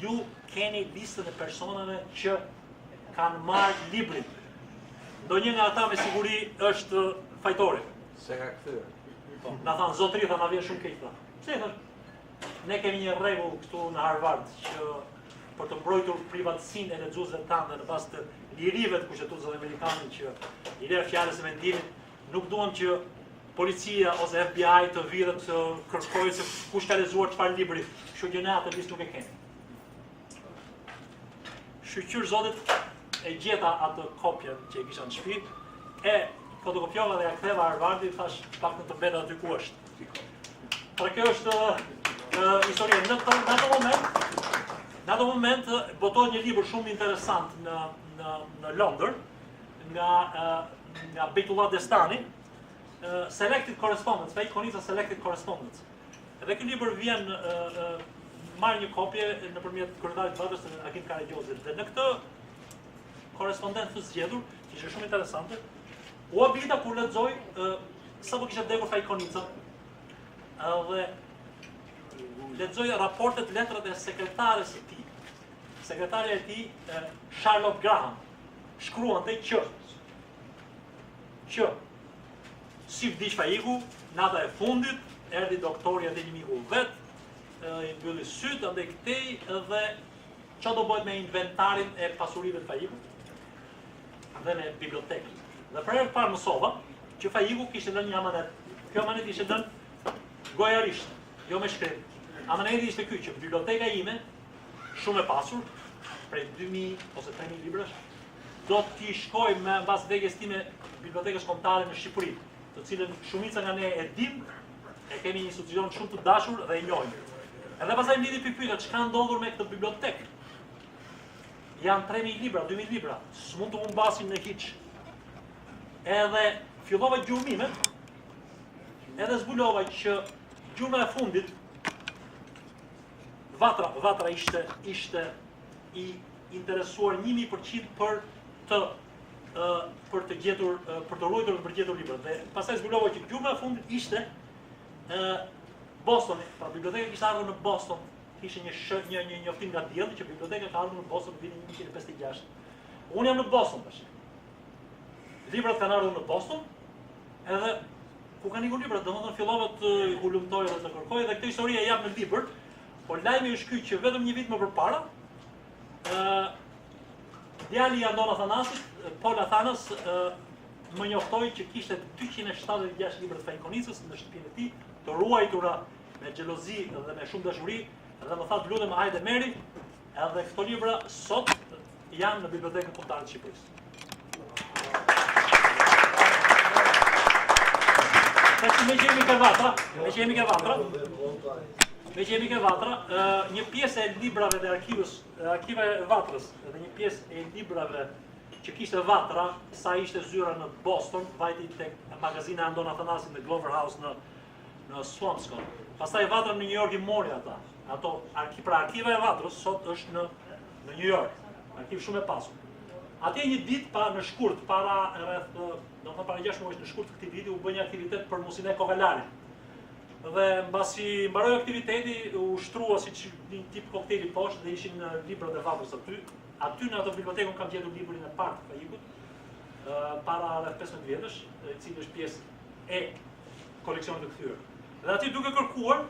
ju keni listën e personave që kanë marrë librin. Ndonjë nga ata me siguri është fajtori. Se ka kthyer. Po, na thanë zotëri, na vjen shumë keq tha. Pse thosh? Ne kemi një rregull këtu në Harvard që për të mbrojtur privatësinë e lexuesve tanë në bazë të lirive të kushtetuesve amerikanë që liria e fjalës së vendimit, nuk duam që policia ose FBI të vidhet të kërkojë se kush ka lexuar çfarë libri, kështu që ne atë listë nuk e kemi. Shqyr zotit e gjeta atë kopjen që e kisha në shtëpi, e fotokopjova dhe ja ktheva Harvardit, thash pak në të mbeta aty ku është. Pra kjo është historia. Në ato moment botohet një libër shumë interesant në Londër nga Bejtullah Destani, Selected Correspondence, FAIK Konica Selected Correspondence. Edhe ky libër vjen marrë një kopje nëpërmjet kryetarit të VATRës Agim Karagjosit. Dhe në këtë korrespondencë të zgjedhur, që ishte shumë interesante, u habita kur lexoj sapo kishte vdekur FAIK Konica, dhe lexoj raportet, letrat e sekretares së tij. Sekretarja e tij, Charlotte Graham, shkruante që si vdiq FAIK-u, nata e fundit, erdhi doktori atë një miku vet, i mbylli syt andaj këtej dhe çfarë do bëhet me inventarin e pasurive të FAIK-ut dhe me bibliotekën. Dhe për herë të parë mësova që FAIK-u kishte lënë një amanet. Kjo amanet ishte lënë gojarisht, jo me shkrim. Amaneti ishte ky që biblioteka ime, shumë e pasur, prej 2000 ose 3000 librash, do t'i shkoj me mbas vdekjes time bibliotekës kombëtare në Shqipëri, të cilën shumica nga ne e dim, e kemi një institucion shumë të dashur dhe e njohim. Edhe pastaj mlidhi pyetja çka ndodhur me këtë bibliotekë. Janë 3000 libra, 2000 libra, s'mund të humbasin në hiç. Edhe fillova gjumimet, edhe zbulova që gjuma e fundit Vatra ishte i interesuar 1000% për të gjetur, për të ruajtur dhe për gjetur librat. Dhe pastaj zbulova që gjuma e fundit ishte Boston, pra biblioteka kishte ardhur në Boston, kishte një njoftim nga dielli që biblioteka ka ardhur në Boston në vitin 1956. Unë jam në Boston tash. Librat kanë ardhur në Boston, edhe ku kanë ikur librat, domethënë fillova të hulumtoj dhe të kërkoj, dhe këtë histori e jap në libër, por lajmi është ky që vetëm një vit më përpara, djali i Andona Thanasit, Pola Thanas, më njoftoi që kishte 276 libra të FAIK Konicës në shtëpinë e tij, të ruajtura me xhelozi dhe me shumë dashuri, dhe më tha të lutem hajde merri, edhe këto libra sot janë në bibliotekën kombëtare të Shqipërisë. Me që jemi ke Vatra, një pjesë e librave dhe arkive Vatrës, dhe një pjesë e librave që kishte Vatra, sa ishte zyra në Boston, vajti tek magazina Andona Thanasit në Glover House në Swampscott. Pastaj Vatra në New York i mori ata. Pra arkiva e Vatrës sot është në New York, arkiv shumë e pasur. Atje një ditë në shkurt, para 6 muaj në shkurt këtij viti, u bë një aktivitet për Musinë Kovalarit. Dhe mbasi mbaroi aktiviteti, u shtrua siç një tip koktejli poshtë dhe ishin librat e Vatrës aty. Aty në atë bibliotekën kam gjetur librin e parë të FAIK-ut. para rreth 15 vjetësh, i cili është pjesë e koleksionit të kthyer. Dhe aty duke kërkuar,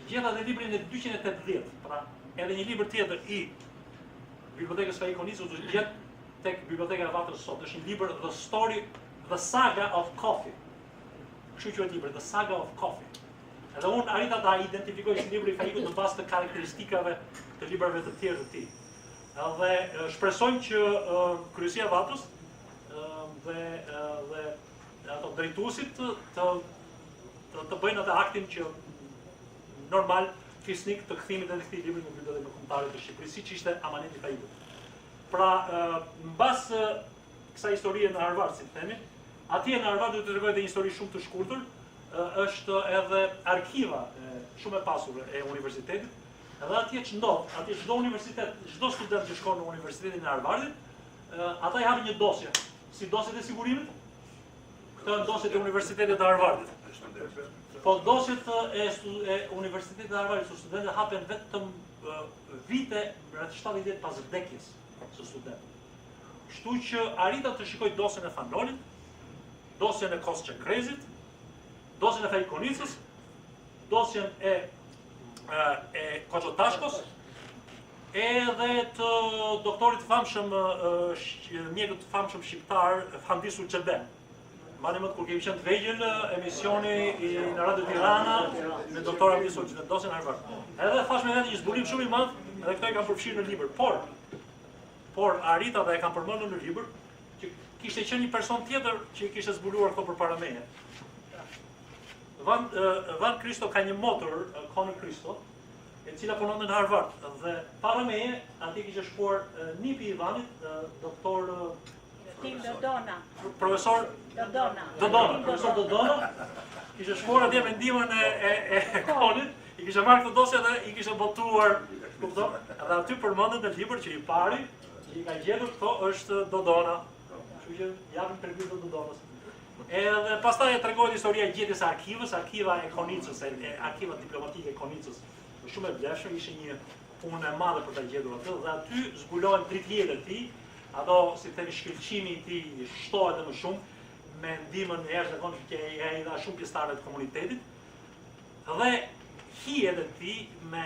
gjeta edhe librin e 280, pra edhe një libër tjetër i bibliotekës FAIK Konicës është gjetë tek biblioteka e Vatrës sot. Është një libër The Saga of Coffee. Kështu quhet libri, The Saga of Coffee. Edhe unë arrita ta identifikoj si libri i FAIK-ut në bazë të karakteristikave të librave të tjerë të tij. Dhe shpresojmë që kryesia e Vatrës dhe ato drejtuesit të bëjnë atë aktin që normal fisnik të kthimit edhe këtij libri në bibliotekën kombëtare të Shqipërisë, siç ishte amaneti i FAIK-ut. Pra, mbas kësaj historie në Harvard, si themi, atje në Harvard do të tregoj edhe një histori shumë të shkurtër, është edhe arkiva shumë e pasur e universitetit. Edhe atje çdo universitet, çdo student që shkon në Universitetin e Harvardit, ata i hapin një dosje, si dosjet e sigurimit, këto janë dosjet e Universitetit të Harvardit. Po dosjet e Universitetit të Harvardit, studentët hapen vetëm vite rreth 70 vjet pas vdekjes së studentit. Kështu që arrita të shikoj dosjen e Fanolit, dosjen e Kosçekrezit, dosjen e FAIK Konicës, dosjen e Koçotashkos, edhe të doktorit famshëm, mjekut famshëm shqiptar, Handis Ulçebe. Mbani mend kur kemi qenë të vegjël emisioni në Radio Tirana me doktor Handis Ulçebe, dosjen e Harvard. Edhe thash me vetë një zbulim shumë i madh, edhe këto e kam përfshirë në libër, por arrita dhe e kam përmendur në libër që kishte qenë një person tjetër që i kishte zbuluar këto përpara meje. Van Kristo ka një motor, Konnie Kristo, e cila punonte në Harvard dhe para meje aty kishte shkuar nipi i Vanit, doktor profesor profesor Dodona, kishte shkuar atje me ndihmën e Konit, i kishte marrë këtë dosje dhe i kishte botuar, kupton? Dhe aty përmendet në libër që i pari që i ka gjetur këto është Dodona. Kështu që japim përgjigje të Dodonës. Edhe pastaj e tregohet historia e gjetjes së arkivës, arkiva e Konicës, arkiva diplomatike e Konicës. Shumë e vlefshme, ishte një punë e madhe për ta gjetur atë dhe aty zbulohen dritëhijet e tij, ato si themi shkëlqimi i tij shtohet më shumë me ndihmën e jashtëzakonshme që ai dha shumë pjesëtarëve të komunitetit. Dhe hijet e tij me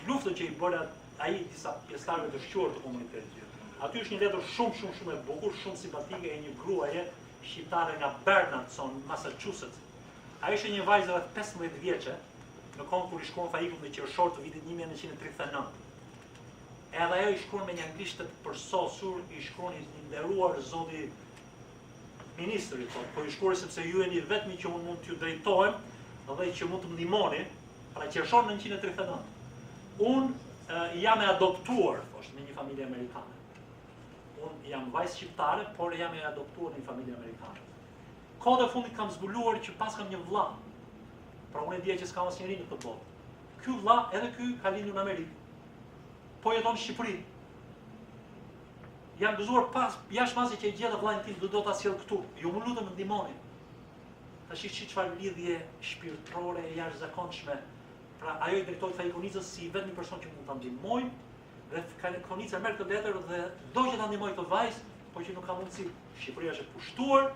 luftën që i bëra ai disa pjesëtarëve të shquar të komunitetit. Aty është një letër shumë e bukur, shumë simpatike e një gruaje shqiptare nga Bernardson, Massachusetts. Ajo ishte një vajzë rreth 15 vjeçe, në kohën kur i shkruan FAIK-ut në qershor të vitit 1939. Edhe ajo i shkruan me një anglisht të përsosur, i shkruan i nderuar zoti ministri, po i shkruan sepse ju jeni vetmi që unë mund t'ju drejtohem dhe që mund të më ndihmoni, pra qershor 1939. Unë jam e adoptuar, thoshte, në një familje amerikane. Unë jam vajzë shqiptare, por jam e adoptuar në një familje amerikane. Kohët e fundit kam zbuluar që pas kam një vëlla. Pra unë e dija që s'kam asnjëri në këtë botë. Ky vëlla, edhe ky ka lindur në Amerikë. Po jeton në Shqipëri. Jam gëzuar jashtë masi që e gjeta vllain tim, do ta sjell këtu. Ju më lutem më ndihmoni. Tash çfarë lidhje shpirtërore e jashtëzakonshme. Pra ajo i drejtohet FAIK Konicës si vetëm person që mund ta ndihmojë. Dhe Konica merr këtë letër dhe do që ta ndihmoj këtë vajzë, por që nuk ka mundësi. Shqipëria është e pushtuar.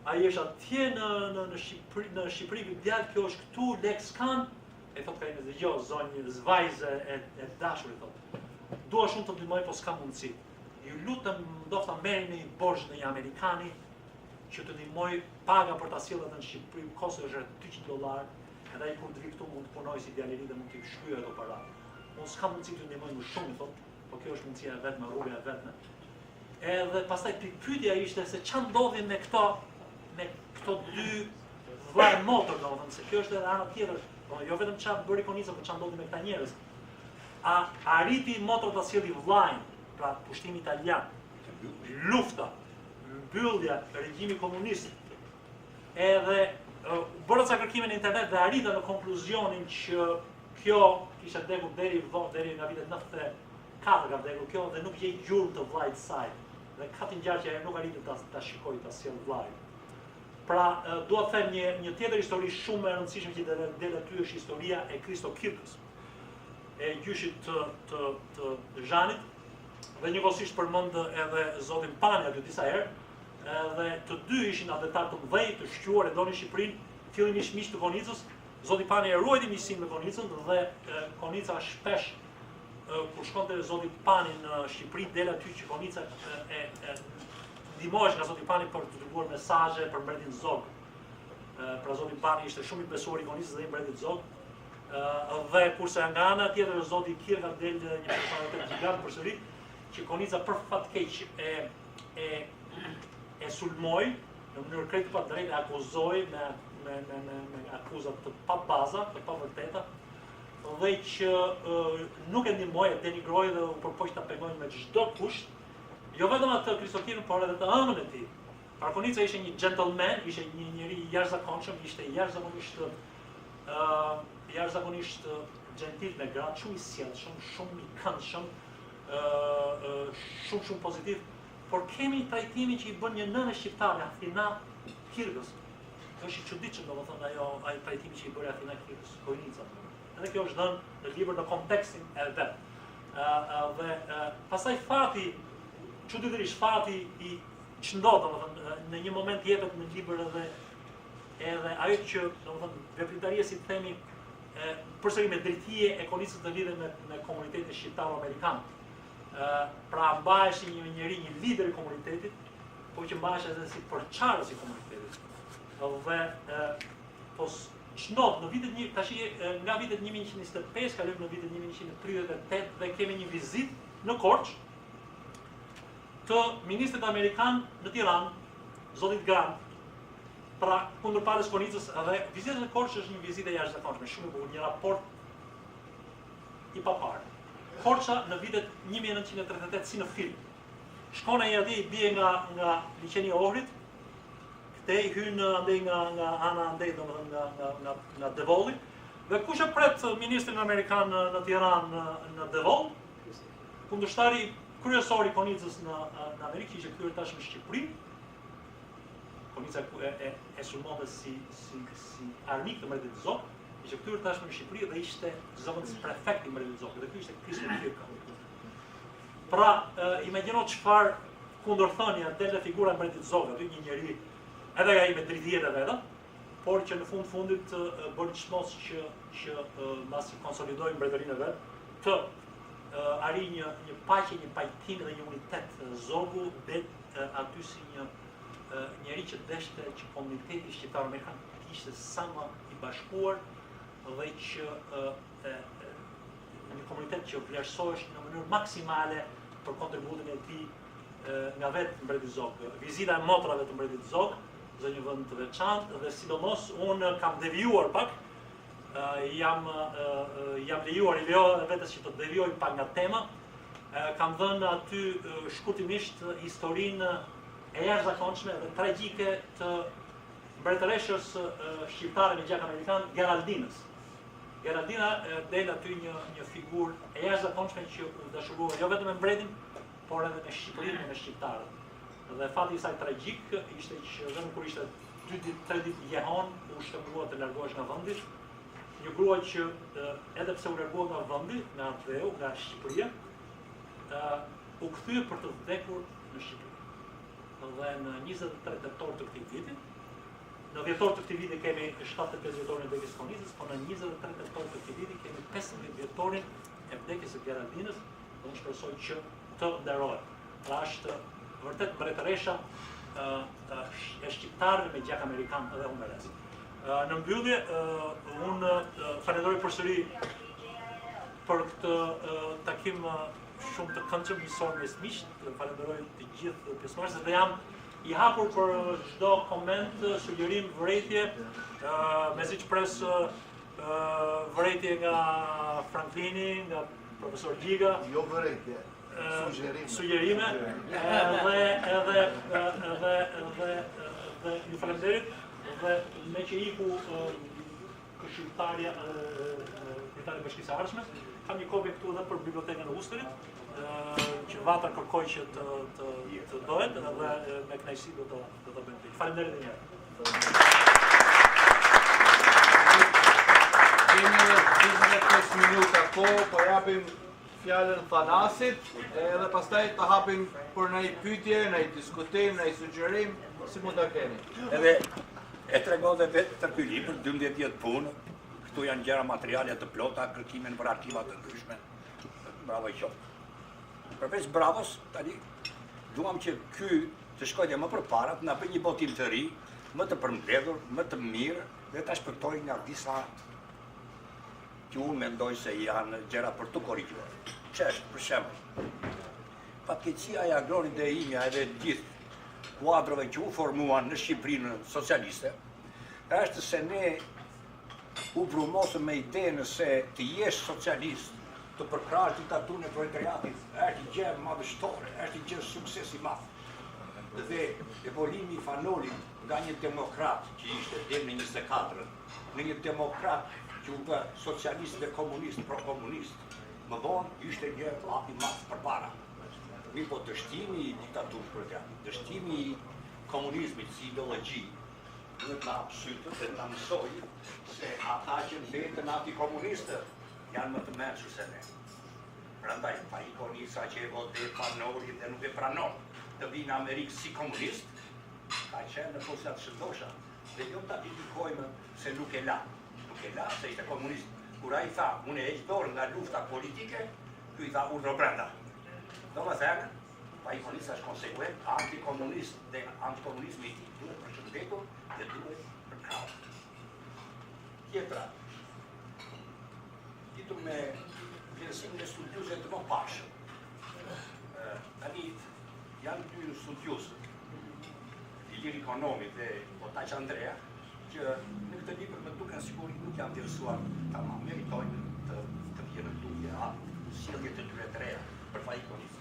Ai është atje në Shqipëri, djalë kjo është këtu, lek s'kan. E thot ka një dëgjoj, zonjë vajzë e dashur, i thot. Dua shumë të ndihmoj, po s'ka mundësi. Ju lutem, ndofta merrni një borxh në një amerikani që të ndihmoj paga për ta sjellë në Shqipëri, kosto është $200. Edhe ai kur të vi këtu mund të punoj si djalëri dhe mund të shkryej ato para. Unë s'kam mundësi të ndihmoj më shumë, thot, po kjo është mundësia e vetme, rruga e vetme. Edhe pastaj pyetja ishte se ç'a ndodhi me këto dy vllaj motor, domethënë se kjo është edhe ana tjetër, jo vetëm ç'a bëri Konica, por ç'a ndodhi me këta njerëz. A arriti motor ta sjellë vllain, pra pushtimi italian, lufta, mbyllja, regjimi komunist. Edhe bëra ca kërkime në internet dhe arrita në konkluzionin që kjo kishte vdekur deri nga vitet 94 ka vdekur kjo dhe nuk gjej gjurmë të vllajt saj. Dhe ka të ngjarë që ajo nuk arriti ta shikojë ta sjellë vllajin. Pra, dua të them një tjetër histori shumë e rëndësishme që del aty është historia e Kristo Kirkës, e gjyshit të Zhanit, dhe njëkohësisht përmend edhe zotin Pani aty disa herë, dhe të dy ishin adhetar të mëdhenj, të shquar, e donin Shqipërinë, fillimisht miq të Konicës. Zoti Pani e ruajti miqësinë me Konicën dhe Konica shpesh kur shkonte zoti Pani në Shqipëri del aty që Konica e ndihmohesh nga zoti Pani për të dërguar mesazhe për mbretërin Zog. Pra zoti Pani ishte shumë i besuar i Konicës dhe i mbretit Zog. Dhe kurse nga ana tjetër zoti Kirka del një personalitet gjigant përsëri që Konica për fat keq e sulmoi në mënyrë krejt pa drejtë, e akuzoi me akuzat të pa baza, të pa vërteta, dhe që nuk e ndihmoi, e denigroi dhe u përpoq ta pengojnë me çdo kusht, jo vetëm atë Kristotinën, por edhe të ëmën e tij. Pra Konica ishte një gentleman, ishte një njeri i jashtëzakonshëm, ishte jashtëzakonisht gentil me gratë, shumë i sjellshëm, shumë i këndshëm, shumë pozitiv, por kemi trajtimin që i bën një nënë shqiptare, Athina Kirgës. Është i çuditshëm, domethënë ai trajtimi që i bëri Athina Kirgës, Konica. Edhe kjo është dhënë në libër në kontekstin e vet. Dhe pastaj fati, çuditërisht fati i çndot, domethënë në një moment jepet në libër edhe ajo që domethënë veprimtaria si themi përsëri me drejtëhije e Konicës të lidhet me komunitetin shqiptar-amerikan. Pra mbahesh një njeri, një lider i komunitetit, po që mbahesh edhe si përçarës i komunitetit. Dhe po çndot në vitet tash nga vitet 1125 kalojmë në vitet 1138 dhe kemi një vizitë në Korçë të ministrit amerikan në Tiranë, zotit Grant, pra kundërparës Konicës, dhe vizita në Korçë është një vizitë e jashtëzakonshme, shumë e bukur, një raport i paparë. Korça në vitet 1938 si në film. Shkon ai aty, bie nga liçeni e Ohrit, këtej hyn andej nga ana andej domethënë nga Devolli, dhe kush e pret ministrin amerikan në Tiranë në Devoll, kundërshtari kryesor i Konicës në Amerikë, që ishte kthyer tash në Shqipëri. Konica e sulmonte si armik të mbretit Zog, ishte kthyer tashmë në Shqipëri dhe ishte zëvendës prefekt i mbretit Zog, dhe ky ishte Kristo. Pra, imagjino çfarë kundërthënia del në figura e mbretit Zog, aty një njeri edhe ai me drejtëhijet e veta, por që në fundit bëri çmos që mbasi konsolidoi mbretërinë e vet, të arri një paqe, një pajtim dhe një unitet. Zogu det aty si një njeri që deshte që komuniteti shqiptar-amerikan ishte sa më i bashkuar dhe që një komunitet që vlerësohesh në mënyrë maksimale për kontributin e tij nga vetë mbreti Zog. Vizita e motrave të mbretit Zog, dhe një vend të veçantë, dhe sidomos unë kam devijuar pak, jam lejuar, i lejo vetes që të devijoj pak nga tema, kam dhënë aty shkurtimisht historinë e jashtëzakonshme dhe tragjike të mbretëreshës shqiptare me gjak amerikan, Geraldinës. Geraldina del aty një figurë e jashtëzakonshme që u dashurua jo vetëm me mbretin, por edhe me Shqipërinë dhe me shqiptarët. Dhe fati i saj tragjik ishte që vetëm kur ishte 2-3 ditë jehon, u shkëmbua të largohesh nga vendi. Një grua që edhe pse u largua nga vendi, nga Antreu, nga Shqipëria, u kthye për të vdekur në Shqipëri. Dhe në 23 tetor të këtij viti, në dhjetor të këtij viti kemi 75 vjetorin e vdekjes së Konicës, por në 23 tetor të këtij viti kemi 15 vjetorin e vdekjes së Geraldinës, dhe unë shpresoj që të nderohet. Pra është vërtet mbretëresha e shqiptarëve me gjak amerikan dhe hungares. Në mbyllje, unë falenderoj përsëri për këtë takim shumë të këndshëm, njësor mes miq, falenderoj të gjithë pjesëmarrësve dhe jam i hapur për çdo koment, sugjerim, vërejtje, mezi që pres vërejtje nga Franklini, nga profesor Gjika. Jo vërejtje. Sugjerime dhe ju falenderit dhe me që iku këshilltarja e Bashkisë së Ardhshme, kam një kopje këtu edhe për bibliotekën e Usterit, që VATRA kërkoi që të dohet dhe me kënaqësi do ta bëjmë. Faleminderit edhe një herë. Kemi 25 minuta kohë, po japim fjalën Thanasit, edhe pastaj ta hapim për ndonjë pyetje, ndonjë diskutim, ndonjë sugjerim, si mund ta keni. Edhe e tregon vetë të ky libër 12 vjet punë. Këtu janë gjëra materiale të plota, kërkime për arkiva të ndryshme. Bravo i qoftë. Përveç bravos, tani duam që ky të shkojë më përpara, të na bëjë një botim të ri, më të përmbledhur, më të mirë dhe ta shpërtojë nga disa që unë mendoj se janë gjëra për të korrigjuar. Ç'është për shembull, fatkeqësia e Agronit dhe imja edhe gjithë kuadrove që u formuan në Shqipërinë socialiste, është se ne u brumosëm me idenë se të jesh socialist, të përkrash diktaturën e proletariatit, është gjë madhështore, është gjë suksesi i madh. Dhe evolimi i Fanolit nga një demokrat që ishte deri në 24, në një demokrat që u bë socialist dhe komunist, pro-komunist, më vonë ishte një hap i madh përpara. Mi po dështimi i diktaturës proletariatit, dështimi i komunizmit si ideologji, në të hapë sytë dhe të mësojë se ata që mbetën antikomunistë janë më të mençur se ne. Prandaj, FAIK Konica që e vote Panori dhe nuk e pranon të vinë në Amerikë si komunist, ka qenë në posat shëndosha. Dhe jo ta kritikojmë se nuk e la. Nuk e la se ishte komunist. Kur ai tha, unë e heq dorën nga lufta politike, ky i tha urdhro brenda. Domethënë, FAIK Konica është konsekuent, antikomunist dhe antikomunizmi i tij duhet përshëndetur dhe duhet përkrahur. Tjetra, ditur me vlerësimin e studiuesve të mëparshëm. Tani janë dy studiuesë, Ilir Ekonomi dhe Otaq Andrea, që në këtë libër më duken sigurisht nuk janë vlerësuar tamam, meritojnë të vjenë duke sjellje të tyre të reja për FAIK Konica.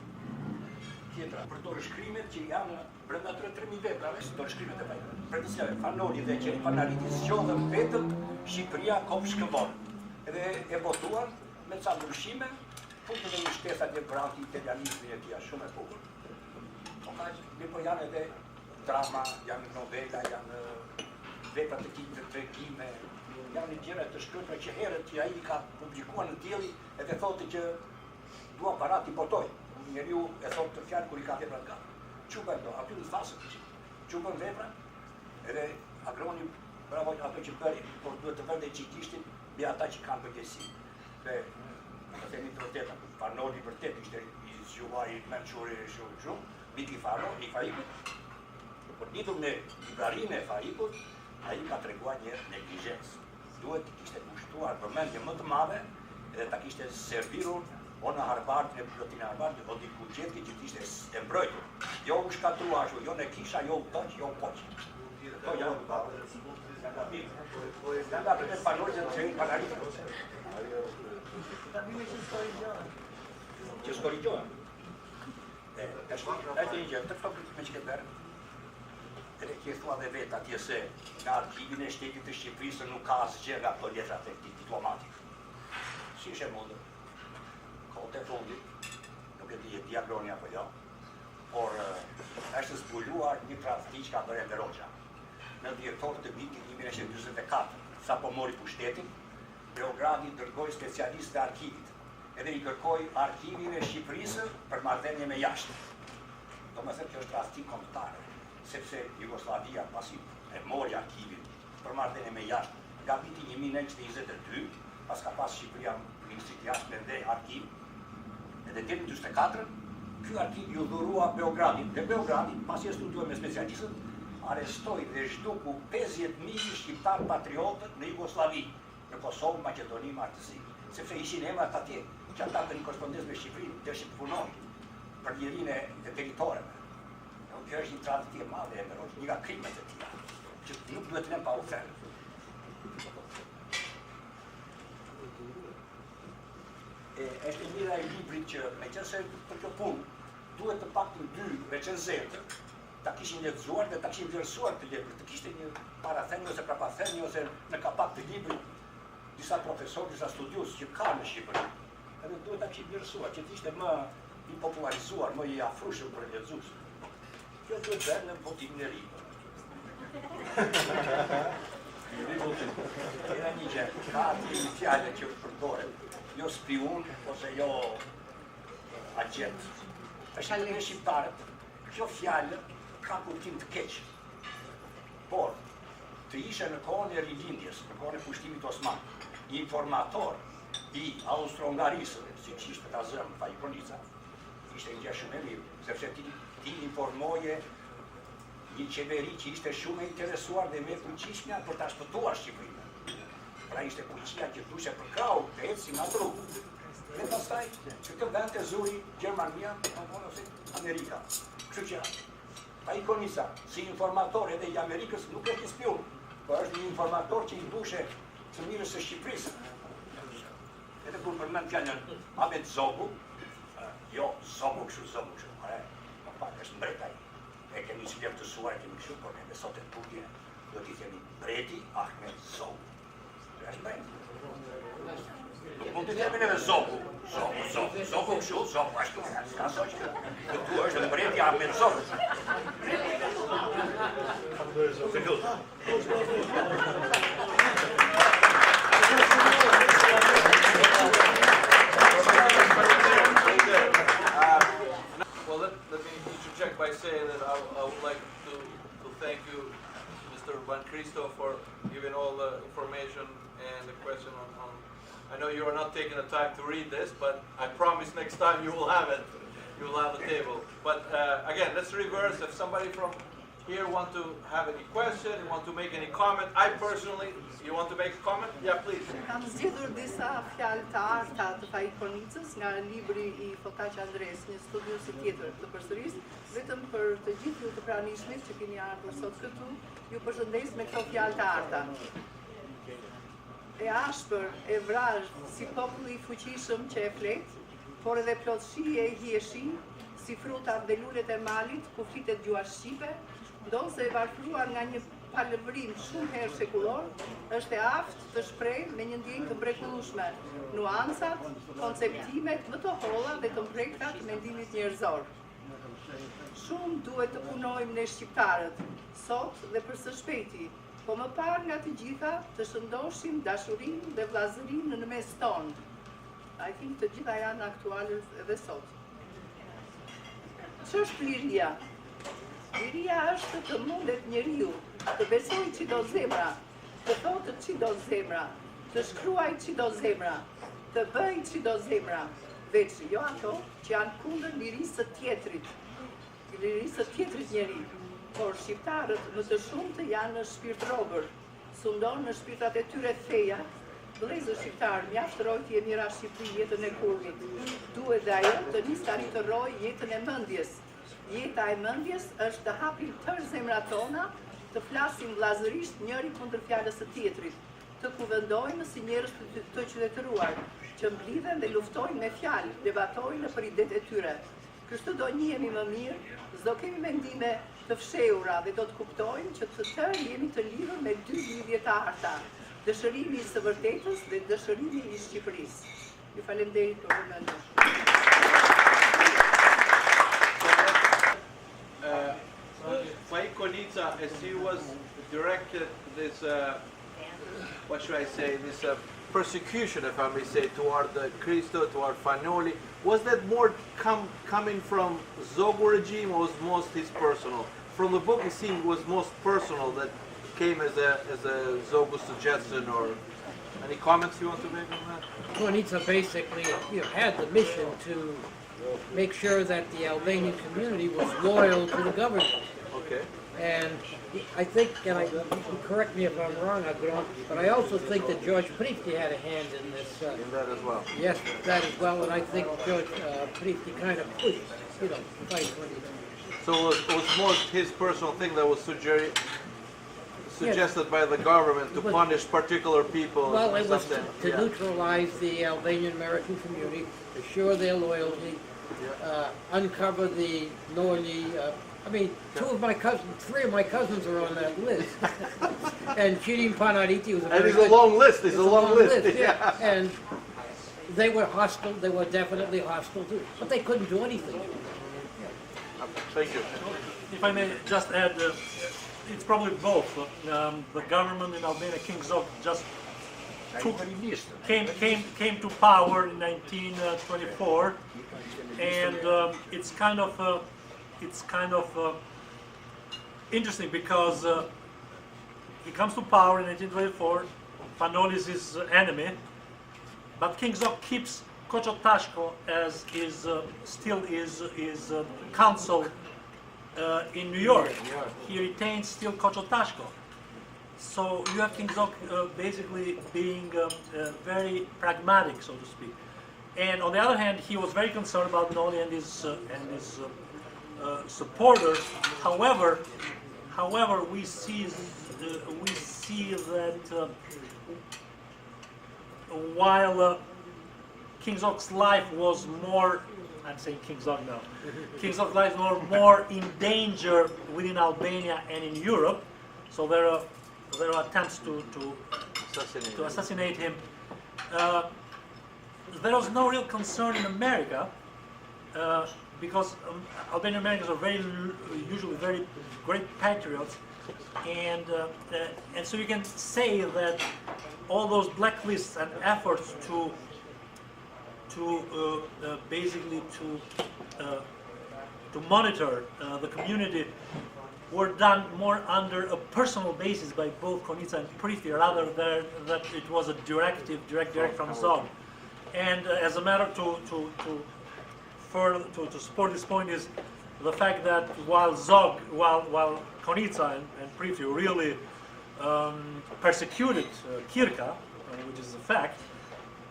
Tjetra, për dorëshkrimet që janë brenda 3.000 veprave, si dorëshkrimet e FAIK. Predisjave, Fanoli dhe Qeri Panariti zgjodhen vetëm Shqipëria Kopshkëvon. Edhe e votuan me ca ndryshime, punë dhe një shtesa një branti italianizmi e tja shumë e bukur. Po janë edhe drama, janë novela, janë vepra të të tregime, janë gjëra të shkruara që herët që ai ka publikuar në dielli edhe thotë që dua para t'i botoj. Njeriu e thotë të fjalë kur i ka vepra nga. Çu bën do, aty në fasë. Çu bën vepra? Edhe Agroni bravo ato që bëri, por duhet të vëndej që kishtin mbi ata që kanë përgjegjësi. Dhe të themi të vërtetën, Panoli vërtet ishte i zgjuar i mençuri shumë, mbi i FAIK-ut. Por lidhur me librarinë e FAIK-ut, ai ka treguar një neglizhencë. Duhet të kishte kushtuar vëmendje më të madhe edhe ta kishte servirur o në Harvard, në bibliotekën e Harvard, o diku tjetër që ishte e mbrojtur. Jo u shkatruar ashtu, jo në kisha, jo u toq, jo u poq. To janë nga për të Panoli që të Panariti. Që s'korrigjohen. Është një gjë, të këto kritime që ke bërë, edhe që e thua dhe vetë atje se nga arkivin e shtetit të Shqipërisë nuk ka asgjë nga këto letrat e këtij diplomati. Si është e mundur? Kohët e fundit, nuk e di e di Agroni apo jo, por është zbuluar një tradhti që ka bërë Enver Hoxha. Në dhjetor të vitit 1944, sa po mori pushtetin, Beogradi dërgoi specialistë të arkivit, edhe i kërkoi arkivin e Shqipërisë për marrëdhënie me jashtë. Domethënë kjo është tradhti kombëtare, sepse Jugoslavia pasi e mori arkivin për marrëdhënie me jashtë nga viti 1922, pas ka pas Shqipëria ministrit jashtë dhe arkiv, edhe deri në 44, ky arkiv ju dhurua Beogradit, dhe Beogradi, pasi e studiuar me specialistët, arestoi dhe zhduku 50.000 shqiptar patriotë në Jugosllavi, në Kosovë, Maqedoni, Martësi, sepse ishin emrat atje që ata të një korrespondencë me Shqipërinë, deshin të punojnë për lirinë e territoreve. Kjo është një tradhti e madhe e Enver Hoxhës, një nga krimet e tij, që nuk duhet të lënë pa u thënë. Është mira e librit që meqense për kjo punë duhet të paktën 2 recenzentë ta kishin lexuar dhe ta kishin vlerësuar të librit, të kishte një parathënie ose prapathënie ose në kapak të librit disa profesorë, disa studiues që kanë në Shqipëri. Edhe duhet ta kishin vlerësuar që të ishte më i popularizuar, më i afrueshëm për lexues. Kjo duhet bërë në votimin e ri. Era një gjë, ka atë një fjallë që përdoret, jo spiun, ose jo agent. Është në shqiptarët, kjo fjalë ka kuptim të keq. Por, të ishe në kohën e rilindjes, në kohën e pushtimit osman, informator i Austro-Hungarisë, si që ishte ta zëmë, FAIK Konica, ishte një gjë shumë e mirë, sepse ti informoje një qeveri që ishte shumë e interesuar dhe me fuqishmja për ta shpëtuar Shqipërinë. Pra ishte fuqia që dushe për krau, të eci nga trupë. Dhe pastaj, që të vend të zuri Gjermania, ose Amerika. Kështu që, FAIK Konica, si informator edhe i Amerikës, nuk është një spion, por është një informator që i dushe të mirës së Shqipërisë. Edhe kur përmend fjalën Ahmet Zogu, jo, Zogu kështu, më pak është mbret ai. E kemi që vlerëtësuar, e kemi kështu, por edhe sot e tutje, do t'i themi mbreti Ahmet Zogu. Dhe është mbret. Nuk mund të themi neve Zogu kështu, Zogu ashtu, s'ka sot që këtu është mbreti Ahmet Zogu. Well, let me interject by saying that I would like to thank you, Mr. Kristo, for giving all the information and the question on. I know you are not taking the time to read this, but I promise next time you will have it. You will have the table. But again, let's reverse. If somebody from here want to have any question, you want to make any comment, I personally, you want to make a comment? Yeah, please. Kam zgjedhur disa fjalë të arta të FAIK Konicës nga libri i Fotaç Andres, një studiuesi tjetër të përsërisë, vetëm për të gjithë ju të pranishmit që keni ardhur sot këtu, ju përshëndes me këto fjalë të arta. E ashpër, e vrazhd, si populli i fuqishëm që e flet, por edhe plotësia e hieshi, si frutat dhe lulet e malit, ku flitet gjua shqipe, ndonse e varfëruar nga një palëvrim shumë herë shekullor, është e aftë të shprehë me një ndjenjë të mrekullueshme nuancat, konceptimet më të holla dhe të mbrekta të mendimit njerëzor. Shumë duhet të punojmë ne shqiptarët, sot dhe për së shpejti, po më parë nga të gjitha të shëndoshim dashurinë dhe vllazërinë në mes tonë. I think të gjitha janë aktuale edhe sot. Ç'është liria? Liria është të mundet njeriu të besojë çdo zemra, të thotë çdo zemra, të shkruajë çdo zemra, të bëjë çdo zemra, veç jo ato që janë kundër lirisë së tjetrit, lirisë së tjetrit njeri. Por shqiptarët më të shumtë janë në shpirt robër, sundon në shpirtat e tyre feja. Vëllezër shqiptar, mjaft rojtje e mira Shqipëri jetën e kurrit. Duhet dhe ajo të nisë tani të rojë jetën e mendjes. Jeta e mendjes është të hapim tërë zemrat tona, të flasim vllazërisht njëri kundër fjalës së tjetrit, të kuvendojmë si njerëz të qytetëruar, që mblidhen dhe luftojnë me fjalë, debatojnë për idetë e tyre. Kështu do njihemi më mirë, s'do kemi mendime të fshehura dhe do të kuptojmë që të tërë jemi të lidhur me dy lidhje të arta, dëshërimi i së vërtetës dhe dëshërimi i Shqipërisë. Ju falenderit për vëmendjen. FAIK Konica, as he was directed this, what should I say, this persecution, if I may say, toward Kristo, toward Fanoli, was that more coming from Zogu regime or was most his personal? From the book it seemed was most personal that came as a Zogu suggestion, or any comments you want to make on that? Konica basically had the mission to make sure that the Albanian community was loyal to the government. Okay. And I think, and correct me if I'm wrong, Agron, but I also think that George Prifti had a hand in this. In that as well. Yes, that as well, and I think George Prifti kind of pushed, FAIK Konica. So it was most his personal thing that was suggested by the government to punish particular people. Well, it was to neutralize the Albanian American community, assure their loyalty, uncover the Norley. I mean, three of my cousins are on that list. And Chidim Panariti was a very And it's a long list, it's a long list. Yeah. And they were hostile, they were definitely hostile too, but they couldn't do anything. Thank you. If I may just add, it's probably both. The government in Albania, King Zog, just came to power in 1924, And it's kind of interesting because he comes to power in 1824. Fanoli is his enemy, but King Zog keeps Kocho-Tashko as still his council in New York. He retains still Kocho-Tashko. So you have King Zog basically being very pragmatic, so to speak. And on the other hand, he was very concerned about Noli and his supporters. However, we see that while King Zog's life was more, I'm saying King Zog now, King Zog's life was more in danger within Albania and in Europe. So there are attempts to assassinate him. There was no real concern in America because Albanian Americans are usually very great patriots, and so you can say that all those blacklists and efforts to monitor the community were done more under a personal basis by both Konica and Prof, rather than that it was a direct from Zog. And as a matter to support this point is the fact that while Konica and Prof really persecuted Kirka, which is a fact,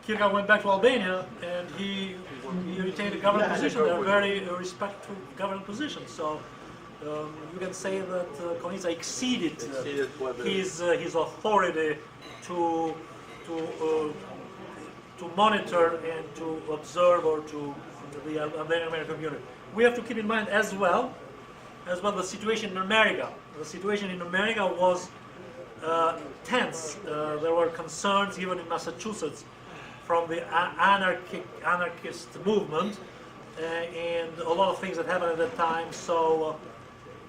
Kirka went back to Albania and he retained a government position. They're very respectful government positions. So you can say that Konica exceeded his authority to monitor and to observe or to the Albanian American community. We have to keep in mind as well the situation in America. The situation in America was tense. There were concerns even in Massachusetts from the anarchist movement and a lot of things that happened at that time. So,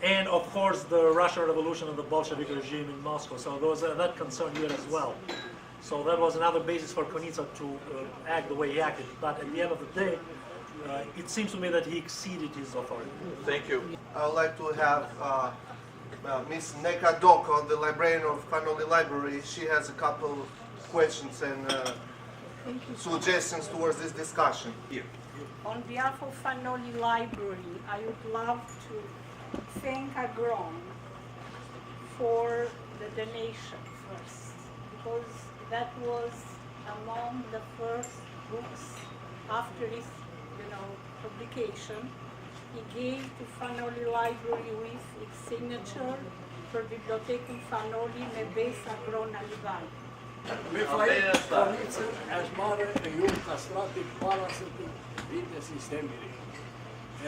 and of course the Russian Revolution and the Bolshevik regime in Moscow. So there was that concern here as well. So that was another basis for Konica to act the way he acted. But at the end of the day, it seems to me that he exceeded his authority. Thank you. I would like to have Ms. Neka Doko, the librarian of Fanoli Library. She has a couple questions and suggestions towards this discussion. Here. On behalf of Fanoli Library, I would love to thank Agron for the donation first, because that was among the first books after his publication. He gave to Fanoli Library with its signature për Bibliotekën Fanoli me besë Agron Alibali. Me FAIK Konica është marrë e ju kastratit para se të vite sistemi ri.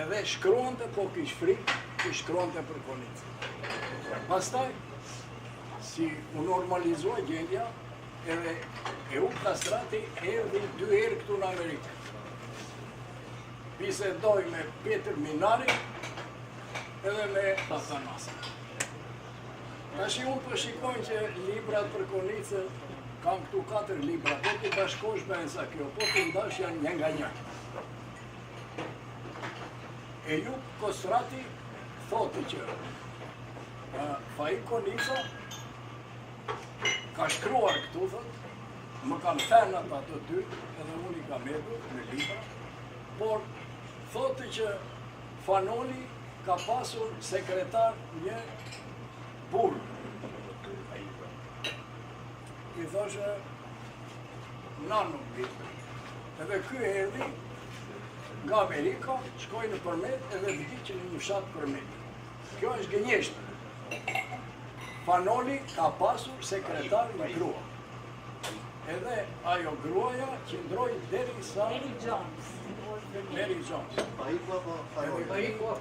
Edhe shkruante, po kish frikë, shkruante për Konica. Pastaj, si u normalizua gjendja, edhe EU kastrati erdhi 2 herë këtu në Amerikë. Bisedoj me Peter Minari edhe me Thanas. Tash unë po shikoj që librat për Konica kam këtu 4 libra, po të bashkosh me sa kjo, po të ndash janë një nga një. E ju Kostrati thotë që FAIK Konica ka shkruar këtu, thotë, më kanë fenat ato 2, edhe unë I kam hedhur me libra, por thotë që Fanoli ka pasur sekretar një burr. I thoshe, nanu bitë. Edhe ky erdhi nga Amerika, shkoj në përmet edhe vdi që në fshat përmet. Kjo është gënjeshtë. Fanoli ka pasur sekretar në grua. Edhe ajo gruaja qëndroi deri sa Mary Jones.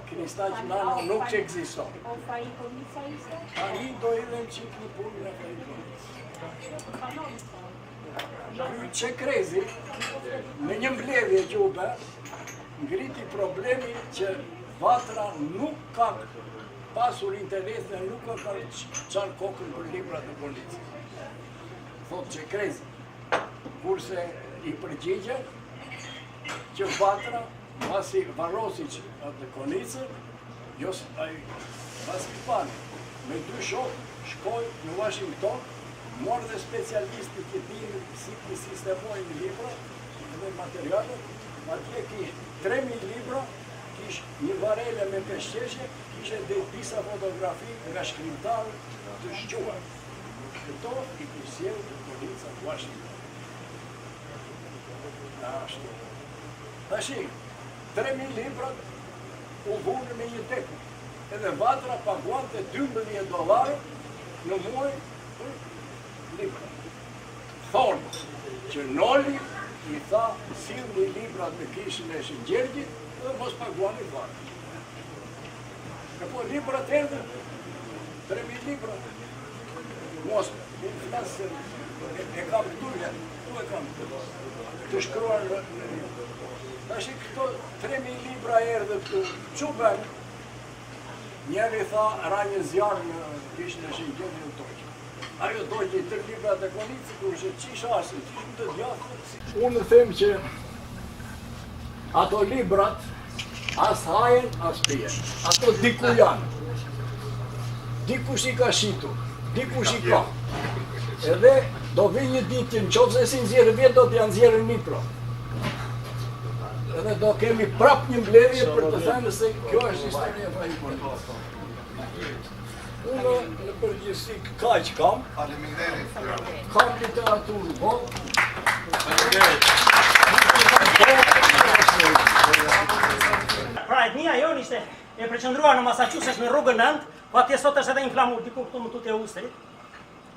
Kristaq nano nuk që ekziston. O FAIK Konica ishte? Tani do idhem qik në punë në FAIK Konica. Që krezi, me një mbledhje që u bë, ngriti problemi që Vatra nuk ka pasur interes dhe nuk ka qanë kokën për librat në Konica. Thot që krezi, kurse I përgjigje që Vatra Pasi Varrosic atë Konicën, Vaskë Pani, me 2 shokë shkoj në Washington, morë dhe specialistit që dinë si të sistemojnë libra dhe materialet, atje kish 3.000 libra, kish një varele me peshqeshje, kishe dhe disa fotografi nga shkrimtarë të shquar. Këto i kisjel të Konica Washington. Ashtu. Tashi, 3.000 librat u vunë me një teku. Edhe Vatra paguante $12 në muaj për libra. Thonë që Noli i tha sillni librat me kishën e Shëngjergjit dhe mos paguani fare. E po librat erdhën 3.000 libra. Mos flasë e kam këtu e kam të shkruar në tash këto 3.000 libra erdhën këtu, që bënë? Njeri tha, ra një zjarë në kishën e Shëngjergjit në toqë. Ajo dojtë i 3 librat e Konicës, kurse qish asë, qish më të djathë. Unë them që ato librat as hajen, as pijen. Ato diku janë. Dikush i ka shitur, dikush i ka. Edhe do vi një ditë në qoftë se si nxjerrë vjetë, do t'ja nxjerrë një pro. Edhe do kemi prap një mbledhje për të thënë se kjo është historia e FAIK Konicës. Unë në përgjithësi kaq kam. Faleminderit. Kam literaturë botë. Pra etnia jonë ishte e përqendruar në Massachusetts në rrugën 9, po atje sot është edhe inflamur diku këtu më tutje Usterit,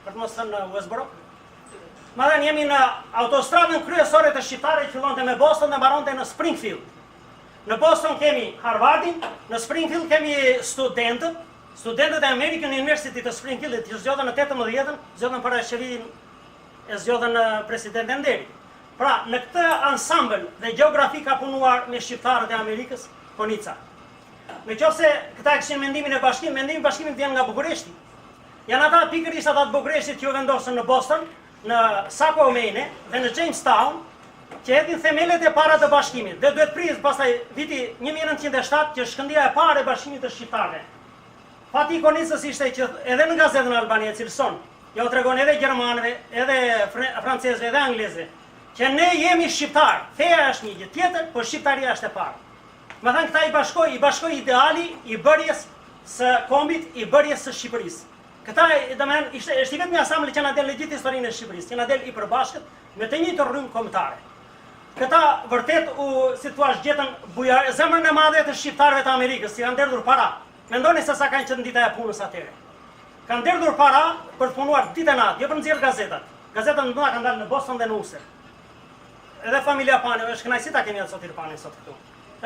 për të mos thënë Westboro. Madhen jemi në autostradën kryesore të shqiptarit, fillonte me Boston dhe mbaronte në Springfield. Në Boston kemi Harvardin, në Springfield kemi studentët e American University të Springfieldit që zgjodhen në 18-ën, zgjodhen për shërin e zgjodhen presidentin deri. Pra, në këtë ansambël dhe gjeografi ka punuar me shqiptarët e Amerikës, Konica. Në qoftë se këta kishin mendimin e bashkimit, mendimi i bashkimit vjen nga Bukureshti. Janë ata pikërisht ata të Bukureshtit që u vendosën në Boston, në Saco-Maine dhe në Jamestown, që hedhin themelet e para të bashkimit. Dhe duhet prit pastaj viti 1907 që shkëndija e parë e bashkimit të shqiptarëve. Fati i Konicës ishte që edhe në gazetën Albania cilëson, ja u tregon edhe gjermanëve, edhe francezëve, edhe anglezëve, që ne jemi shqiptar. Feja është një gjë tjetër, por shqiptaria është e parë. Më thënë këta i bashkoi ideali i bërjes së kombit, i bërjes së Shqipërisë. Këta, është i vetë një asambli që na del në gjithë historinë e Shqipërisë, që na del i përbashkët me të njëjtë rrymë kombëtare. Këta vërtet si thua, gjetën zemrën e madhe të shqiptarëve të Amerikës, si kanë derdhur para. Mendoni se sa kanë qenë dita e punës atëherë. Kanë derdhur para për të punuar ditë e natë, jo për nxjerr gazetat. Gazetat mëdha kanë dalë në Boston dhe në Uster. Edhe familja Pano, është kënaqësi ta kemi atë Sotir Pani sot këtu.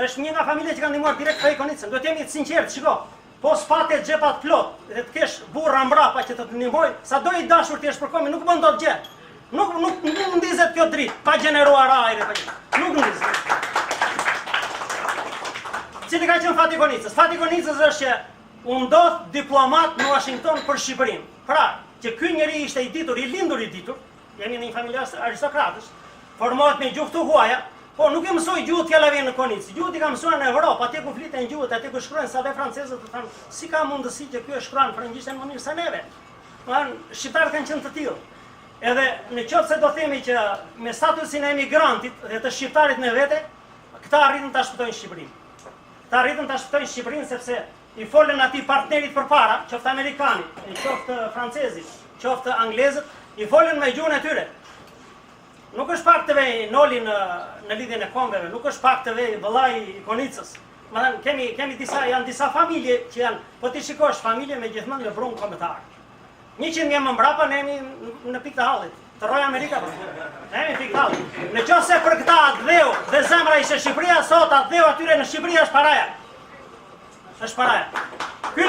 Është një nga familjet që kanë ndihmuar direkt FAIK Konicën. Duhet jemi të sinqertë, shiko. Po spate xhepat plot, dhe të kesh burra mbrapa që të të ndihmoj, sa do i dashur ti është për komi, nuk bën dot gjë. Nuk ndizet kjo dritë, pa gjeneruar ajre, nuk ndizet. Cili ka qenë fati i Konicës? Fati i Konicës është që u ndodh diplomat në Washington për Shqipërinë. Pra, që ky njeri ishte i ditur, i lindur i ditur, jemi në një familje aristokratësh, formohet me gjuhë të huaja, po nuk e mësoi gjuhë t'jallavjen në Konicë. Gjuhët i ka mësuar në Evropë, atje ku fliten gjuhët, atje ku shkruajnë sa dhe francezët të thanë, si ka mundësi që ky e shkruan frëngjisht në mënyrë se neve. Shqiptarët kanë qenë të tillë. Edhe në qoftë se do themi që me statusin e emigrantit dhe të shqiptarit me vete, këta arritën ta shpëtojnë Shqipërinë. Këta arritën ta shpëtojnë Shqipërinë sepse i folën atij partnerit përpara, qoftë amerikanit, qoftë francezit, qoftë anglezët, i folën me gjuhën e tyre. Nuk është pak të vej Noli në lidhjen e kombeve, nuk është pak të vej vëllai i Konicës. Kemi disa familje që janë, po ti shikosh familje me gjithmonë në brunë kombëtar. 100 vjet më mbrapa ne jemi në pikë të hallit. Të rroj Amerika po. Ne jemi pikë të hallit. Në qoftë se për këta atë dhe zemra ishte Shqipëria, sot atë atyre në Shqipëri është paraja. Është paraja. Ky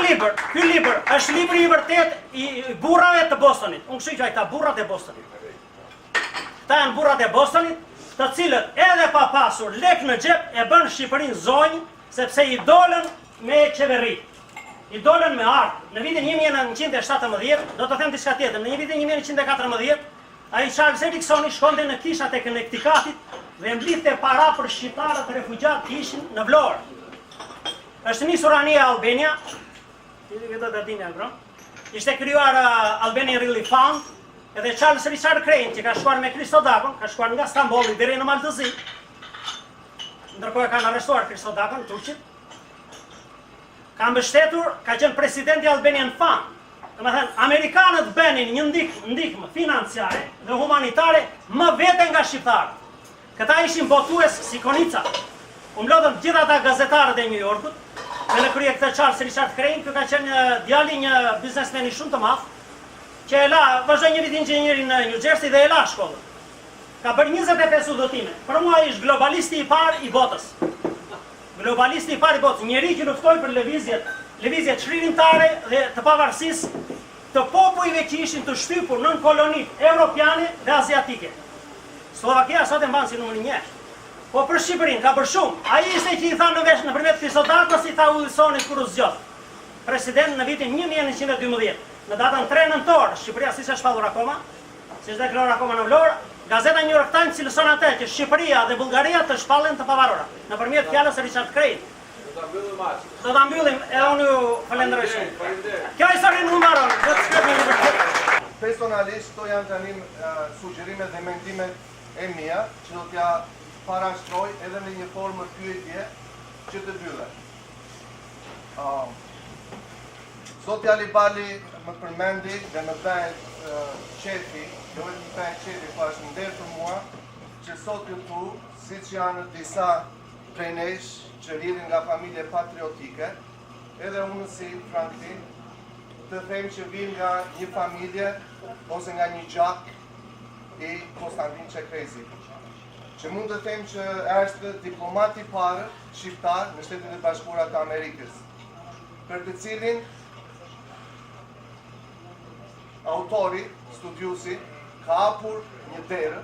libër është libri i vërtet i burrave të Bostonit. Unë kështu i quaj këta burrat e Bostonit. Këta janë burrat e Bostonit, të cilët edhe pa pasur lek në xhep e bën Shqipërinë zonjë, sepse i dolën me qeveri. I dolën me art. Në vitin 1917, do të them diçka tjetër, në vitin 1914, ai Charles Eriksoni shkonte në kishat e Kënektikatit dhe mblidhte para për shqiptarët refugjat që ishin në Vlorë. Është nisur ania Albania, ishte krijuar Albanian Relief Fund, edhe Charles Richard Crane që ka shkuar me Kristo Dakon, ka shkuar nga Stambolli deri në Maltëzi. Ndërkohë kanë arrestuar Kristo Dakon, turqit. Ka mbështetur, ka qenë presidenti Albanian Fund. Domethënë, amerikanët bënin një ndihmë financiare dhe humanitare më vete nga shqiptarët. Këta ishin botues si Konica. U mlodhën gjithë ata gazetarët e New Yorkut, dhe në krye këtë Charles Richard Crane, që ka qenë djali një biznesmeni shumë të madh, që e la, vazhdoi një vit inxhinieri në New Jersey dhe e la shkollën. Ka bërë 25 udhëtime. Për mua ishte globalisti i parë i botës. Globalisti i parë i botës, njeri që luftoi për lëvizjet shririmtare dhe të pavarësisë të popujve që ishin të shtypur nën kolonitë europiane dhe aziatike. Slovakia sot e mban si numër 1. Po për Shqipërinë ka bërë shumë. Ai ishte që i tha nëpërmjet Kristo Dakos i tha Wilsonit kur u zgjodh. President në vitin 1912. Në datën 3 nëntor, Shqipëria siç është shpallur akoma, siç deklarohet akoma në Vlorë, gazeta New York Times cilëson atë që Shqipëria dhe Bullgaria të shpallen të pavarura, nëpërmjet fjalës së Richard Crane. Do ta mbyllim, edhe unë ju falenderoj shumë. Kjo histori nuk mbaron, do të shkruaj në libër. Personalisht këto janë tani sugjerimet dhe mendimet e mia që do t'ja parashtroj edhe në një formë pyetje që të dyve. Zoti Alibali më përmendi dhe më bëhet qefi, jo vetëm më bëhet qefi, po është nder për mua që sot këtu, siç janë disa prej nesh që rrihen nga familje patriotike, edhe unë si Franklin, të them që vin nga një familje ose nga një gjak i Konstantin Çekrezit, që mund të them që është diplomati i parë shqiptar në Shtetet e Bashkuara të Amerikës, për të cilin autori, studiuesi, ka hapur një derë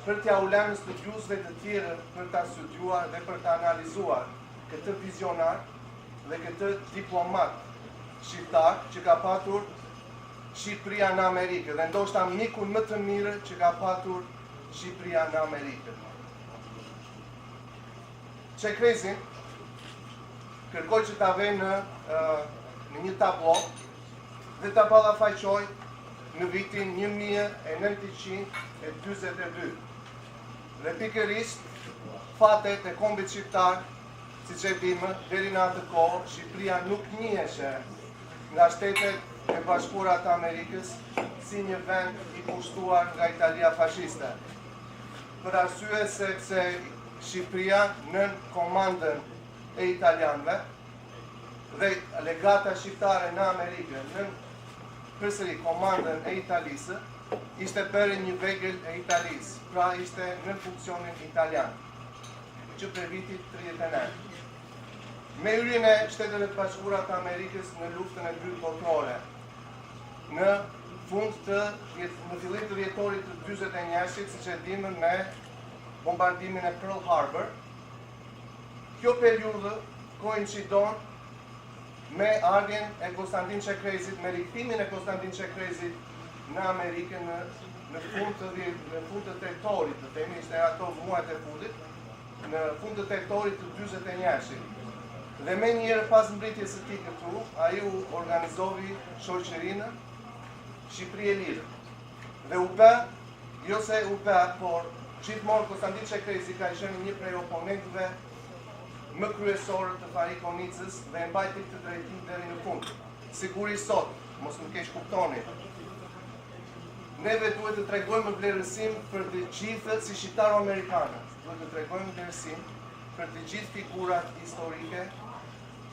për t'ja u lënë studiusve të tjerë për ta studiuar dhe për ta analizuar këtë vizionar dhe këtë diplomat shqiptar që ka patur Shqipëria në Amerikë dhe ndoshta mikun më të mirë që ka patur Shqipëria në Amerikë. Çekrezin kërkoj që ta vë në një tablo dhe ta ballafaqoj në vitin 1942. Dhe pikërisht fatet e kombit shqiptar, siç e dimë, deri në atë kohë Shqipëria nuk njiheshe nga Shtetet e Bashkuara të Amerikës si një vend i pushtuar nga Italia fashiste. Për arsye sepse Shqipëria nën komandën e italianëve dhe legata shqiptare në Amerikë nën përsëri komandën e Italisë, ishte bërë një vegël e Italisë, pra ishte në funksionin italian, që për vitit 39. Me hyrjen e Shtetet e Bashkuara të Amerikës në luftën e dytë botërore, në fillim të dhjetorit të 41-shit, siç e dimë me bombardimin e Pearl Harbor, kjo periudhë koincidon me ardhjen e Konstantin Çekrezit, me rikthimin e Konstantin Çekrezit në Amerikë në fund të teritorit, të themi ishte ato muajt e fundit, në fund të teritorit të 41-shit. Dhe me njërë pas mbritjes së tij këtu, ai u organizovi shoqërinë Shqipëri e Lirë. Dhe u bë, jo se u bë, por gjithmonë Konstantin Çekrezi ka qenë një prej oponentëve më kryesorë të FAIK Konicës dhe e mbajti këtë drejtim deri në fund. Sigurisht sot, mos më keq kuptoni, neve duhet të tregojmë vlerësim për të gjithë si shqiptaro-amerikanët. Duhet të tregojmë vlerësim për të gjithë figurat historike,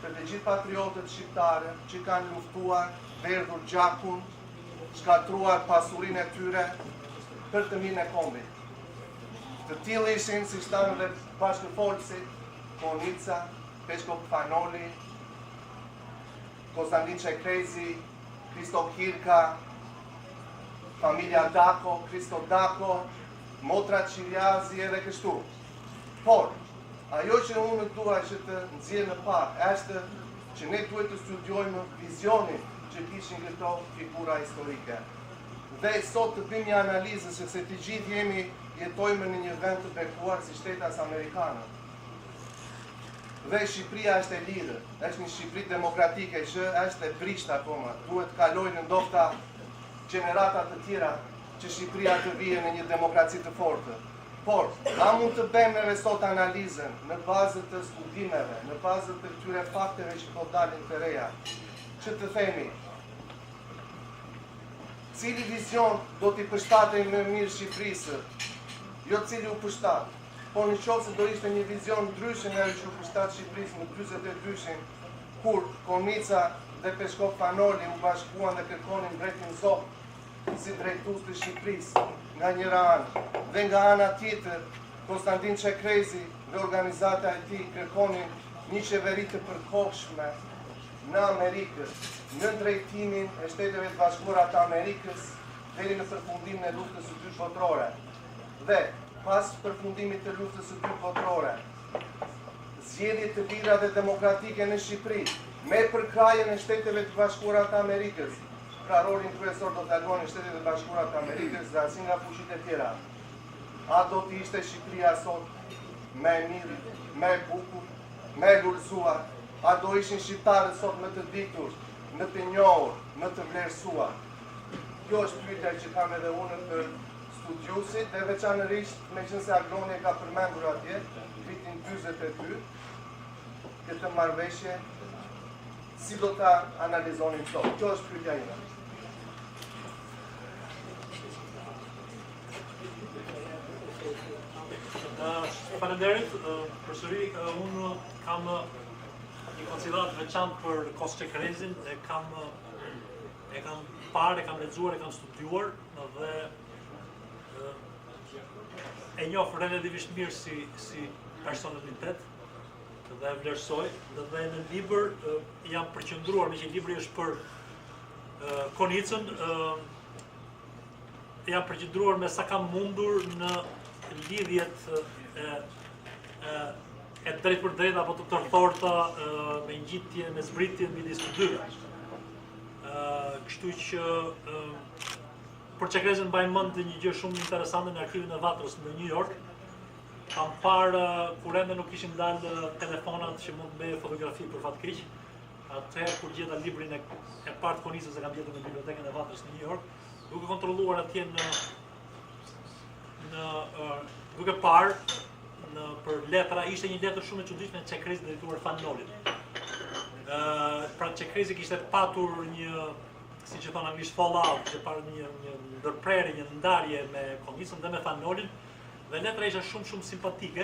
për të gjithë patriotët shqiptare që kanë luftuar, verdhur gjakun, shkatruar pasurinë e tyre për të mirën e kombit. Të tillë ishin si shtanë dhe bashkëfolësit, Konica, Peshko Panoli, Konstantin Çekrezi, Kristo Kirka, familja Dako, Kristo Dako, motra Qiljazi edhe kështu. Por, ajo që unë dua që të nxjerr në parë është që ne duhet të studiojmë vizionin që kishin këto figura historike. Dhe sot të bëjmë një analizë sepse të gjithë jemi jetojmë në një vend të bekuar si Shtetas Amerikane. Dhe Shqipëria është e lirë, është një Shqipëri demokratike që është e prisht akoma. Duhet kalojnë ndoshta gjenerata të tjera që Shqipëria të vijë në një demokraci të fortë. Por, a mund të bëjmë neve sot analizën në bazë të studimeve, në bazë të këtyre fakteve që po dalin të reja, që të themi, cili vizion do t'i përshtatej më mirë Shqipërisë, jo cili u përshtat, por në qoftë se do ishte një vizion ndryshe nga që u përshtat Shqipërisë në 42-shin, kur Konica dhe Peshkov Panoli u bashkuan dhe kërkonin drejtin Zot si drejtues të Shqipërisë nga njëra anë, dhe nga ana tjetër Konstantin Çekrezi dhe organizata e tij kërkonin një qeveri të përkohshme në Amerikë, në drejtimin e Shteteve të Bashkuara të Amerikës deri në përfundimin e luftës së dytë botërore. Dhe pas përfundimit të luftës së dytë botërore, zgjedhje të lira dhe demokratike në Shqipëri, me përkrajjen e Shteteve të Bashkuara të Amerikës, pra rolin kryesor do të luajnë Shtetet e Bashkuara të Amerikës dhe asnjë nga fuqitë e tjera. A do të ishte Shqipëria sot më e mirë, më e bukur, më e lullzuar? A do ishin shqiptarët sot më të ditur, më të njohur, më të vlerësuar? Kjo është pyetja që kam edhe unë për studiuesit dhe veçanërisht meqense Agroni e ka përmendur atje, vitin 42, këtë marrëveshje, si do ta analizonin sot? Kjo është pyetja ime. Faleminderit, përsëri unë kam një konsiderat veçantë për Kos Çekrezin, e kam parë, e kam lexuar, e kam studiuar dhe e njoh relativisht mirë si personalitet dhe e vlerësoj dhe në libër jam përqendruar, me që libri është për Konicën, jam përqendruar me sa kam mundur në lidhjet e drejt për drejt apo të tërthorta me ngjitje, me zbritje midis të dyve. Kështu që për Çekrezin mbaj mend një gjë shumë interesante në arkivin e Vatrës në New York. Kam parë kur ende nuk kishin dalë telefonat që mund të bëjë fotografi për fat keq. Atëherë kur gjeta librin e parë të Konicës e kam gjetur në bibliotekën e Vatrës në New York, duke kontrolluar atje duke parë për letra, ishte një letër shumë e çuditshme e Çekrezit drejtuar Fanolit. Pra Çekrezi kishte patur një, siç e thon anglisht fallout, kishte parë një ndërprerje, një ndarje me Konicën dhe me Fanolin, dhe letra ishte shumë simpatike.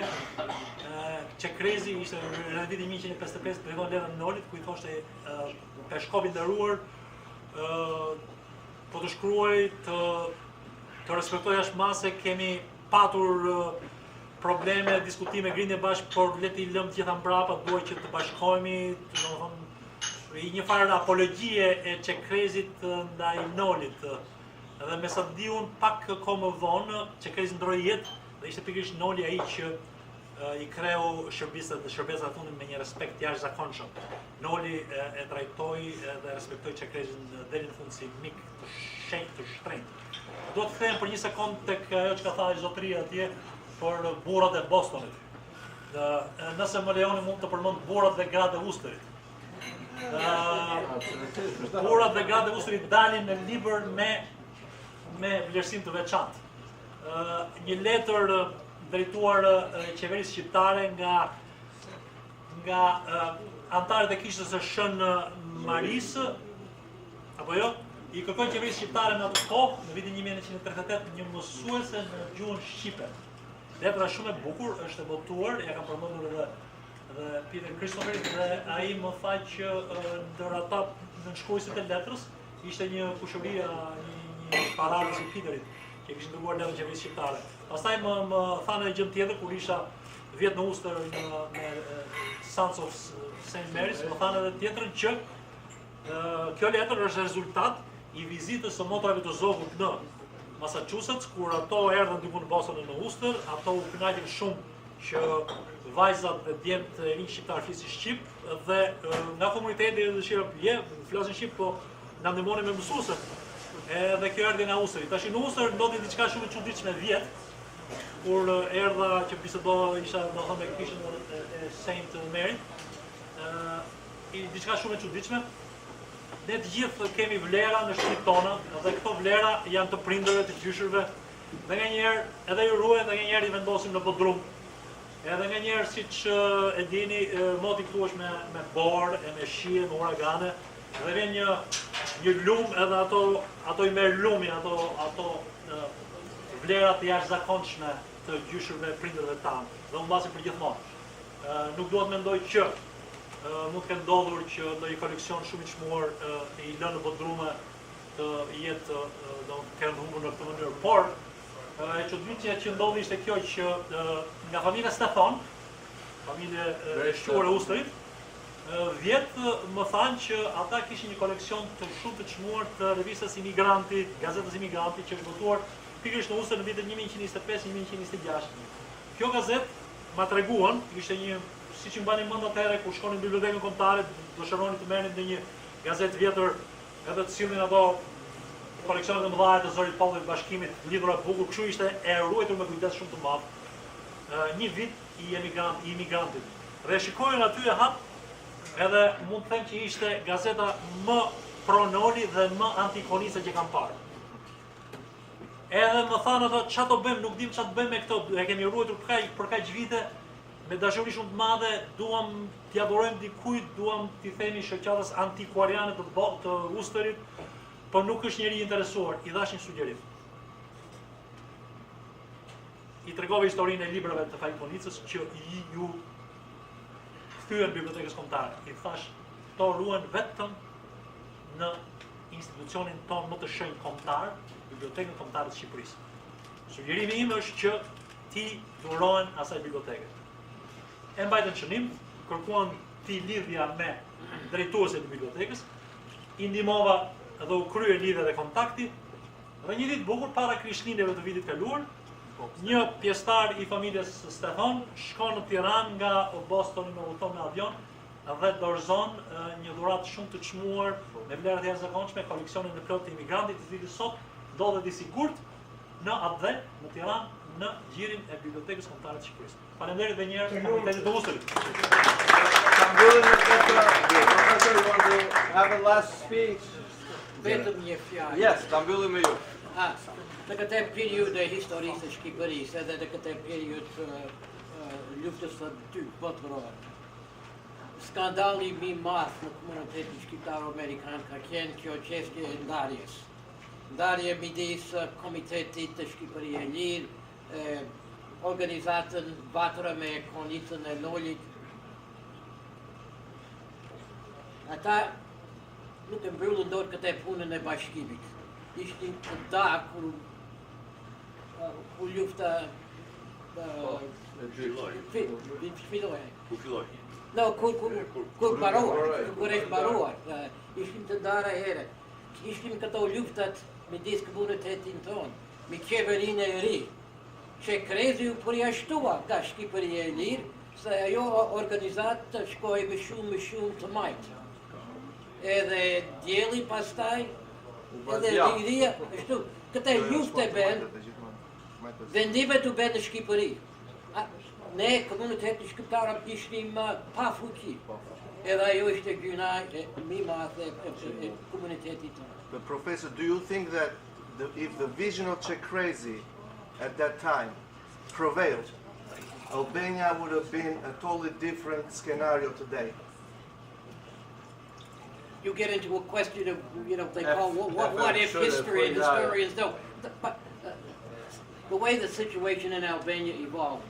Çekrezi ishte në vitin 1955 drejton letrën Nolit, ku i thoshte Peshkovi nderuar, po të shkruaj të respektoj ashtë mase, kemi patur probleme, diskutime, grindje bashkë, por le t'i lëmë gjitha mbrapa, duaj që të bashkohemi, një farë apologjie e Çekrezit ndaj Nolit. Dhe me sa di unë pak kohë më vonë, Çekrezi ndroi jetë dhe ishte pikërisht Noli ai që i kreu shërbesat e fundit me një respekt jashtëzakonshëm. Noli e trajtoi dhe respektoi Çekrezin deri në fund si mik të shenjtë, të shtrenjtë. Do të them për një sekond tek ajo që ka thënë zotëria atje për burrat e Bostonit. Nëse më lejoni mund të përmend burrat dhe gratë e Usterit. Burrat dhe gratë e Usterit dalin në libër me vlerësim të veçantë. Një letër drejtuar qeverisë shqiptare nga antarët e kishës së Shën Marisë, apo jo? I kërkojnë qeverisë shqiptare në atë kohë, në vitin 1938, një mësuese në gjuhën shqipe. Letra shumë e bukur, është e botuar, ja kam përmendur edhe Peter Kristoferit, dhe ai më tha që ndër ata nënshkruesit e letrës ishte një kushëri, një paragraf i Peterit, që kishin dërguar letrën qeverisë shqiptare. Pastaj më thanë edhe gjë tjetër kur isha vjet në Uster me Sons of St. Mary's, më thanë edhe tjetrën që kjo letër është rezultat i vizitës së motrave të zogut në Massachusetts, kur ato erdhën diku në Boston e në Uster, ato u kënaqën shumë që vajzat dhe djemt e rinj shqiptar flisin shqip, dhe nga komuniteti dëshira flasin shqip, po na ndihmonin me mësuesën. Edhe kjo erdhi nga Usteri. Tash në Uster ndodhi diçka shumë e çuditshme vjet, kur erdha që bisedova isha me kishën e Saint Mary, diçka shumë e çuditshme. Ne të gjithë kemi vlera në shtëpitë tona dhe këto vlera janë të prindërve, të gjyshërve, dhe nganjëherë edhe i ruajnë dhe nganjëherë i vendosim në bodrum. Edhe nganjëherë siç e dini, moti këtu është me borë, e me shije, me uragane, dhe vjen një lum edhe ato i merr lumi, ato vlerat e jashtëzakonshme të gjyshërve prindërve tanë, dhe u mbasin përgjithmonë. Nuk duhet mendoj që mund të ketë ndodhur që ndonjë koleksion shumë i çmuar i lënë në bodrume të jetë do të kenë humbur në këtë mënyrë. Por e çuditshme që ndodhi ishte kjo që nga familja Stefan, familje e shquar e Usterit, vjetë më thanë që ata kishin një koleksion të shumë të çmuar të revistës Imigranti, gazetës Imigranti, që është botuar pikërisht në Uster në vitet 1925-1926. Kjo gazetë ma treguan, ishte një, siç i mbani mend atëherë kur shkonin në bibliotekën kombëtare, dëshironin të merrnin në një gazetë vjetër, edhe të sillnin ato koleksionet e mëdha të Zorit Pallit Bashkimit, libra të bukur, kështu ishte e ruajtur me kujdes shumë të madh. Një vit i imigrantit. Dhe shikojnë aty e hap, edhe mund të them që ishte gazeta më pronoli dhe më antikonice që kam parë. Edhe më thanë ato, ç'a do bëjmë, nuk dim ç'a të bëjmë me këto, e kemi ruajtur për kaq vite, me dashuri shumë të madhe, duam t'i adhurojmë dikujt, duam t'i themi shoqatës antikuariane të Usterit, por nuk është njeri interesuar, i dhash një sugjerim. I tregova historinë e librave të FAIK Konicës që ju kthyen bibliotekës kombëtare. I thash, to ruhen vetëm në institucionin tonë më të shenjtë kombëtar, Bibliotekën Kombëtare të Shqipërisë. Sugjerimi im është që ti dhurohen asaj biblioteke. E mbajtën çnim, kërkuan ti lidhja me drejtuesit e bibliotekës, i ndihmova dhe u krye lidhja dhe kontakti, dhe një ditë bukur para Krishtlindjeve të vitit kaluar, një pjesëtar i familjes Stefan shkon në Tiranë nga Boston me udhëton me avion dhe dorëzon një dhuratë shumë të çmuar me vlera të jashtëzakonshme, koleksionin e plotë të imigrantit, i cili sot ndodhet i sigurt në Abdhe, në Tiranë, në gjirin e Bibliotekës Kombëtare të Shqipërisë. Faleminderit edhe një herë Komitetit të Usterit. Professor, you want to have a last speech? Vetëm një fjalë. Yes, ta mbyllim me ju. Në këtë periudhë e historisë së Shqipërisë, edhe në këtë periudhë luftës së dytë botërore, skandali më i madh në komunitetin shqiptar-amerikan ka qenë kjo çështje e ndarjes. Ndarje midis Komitetit të Shqipërisë e Lirë, organizatën VATRA me Konicën e Lollit. Ata nuk e mbyllën dot këtë punën e bashkimit. Ishtin të da kur lufta filloi. No, kur baruar, kur është baruar, ishim të ndara herë. Ishim këto luftat midis komunitetin tonë, me qeverinë e ri, që krezi u përjashtua nga Shqipëria e Lirë, se ajo organizat të shkoj me shumë të majtë. Edhe djeli pastaj, edhe liria, ashtu, këta lufte ben, vendime të ben në Shqipëri. Ne, komunitetin shqiptar, ishim pa fuqi. Edhe ajo ishte gjyna e më madhe e komunitetit tonë. But Professor, do you think that if the vision of Crazy at that time prevailed, Albania would have been a totally different scenario today? You get into a question of, they call what if history, and historians don't. But the way the situation in Albania evolved,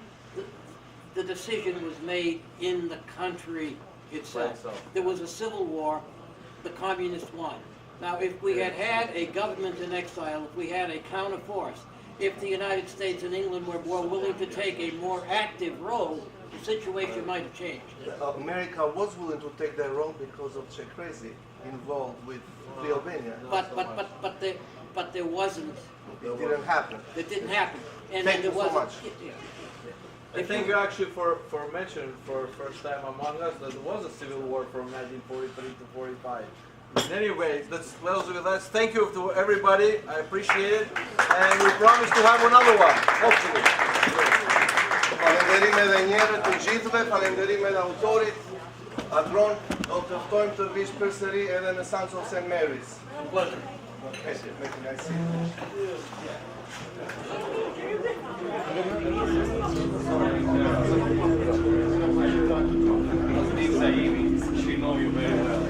the decision was made in the country itself. There was a civil war, the communists won. Now, if we had had a government in exile, if we had a counterforce, if the United States and England were more willing to take a more active role, the situation might have changed. America was willing to take that role because of Crazy involved with the Albania. But there wasn't. It didn't happen. It didn't happen. And Thank you so much. I thank you actually for mentioning for first time among us that there was a civil war from 1943 to 45. In any way, let's close with that. Thank you to everybody. I appreciate it. And we promise to have another one, hopefully. Falenderim edhe njerë të gjithëve, falenderim edhe autorit. Agron, do të ftojmë të vish përsëri edhe në Sons of St. Mary's. She knows you very well.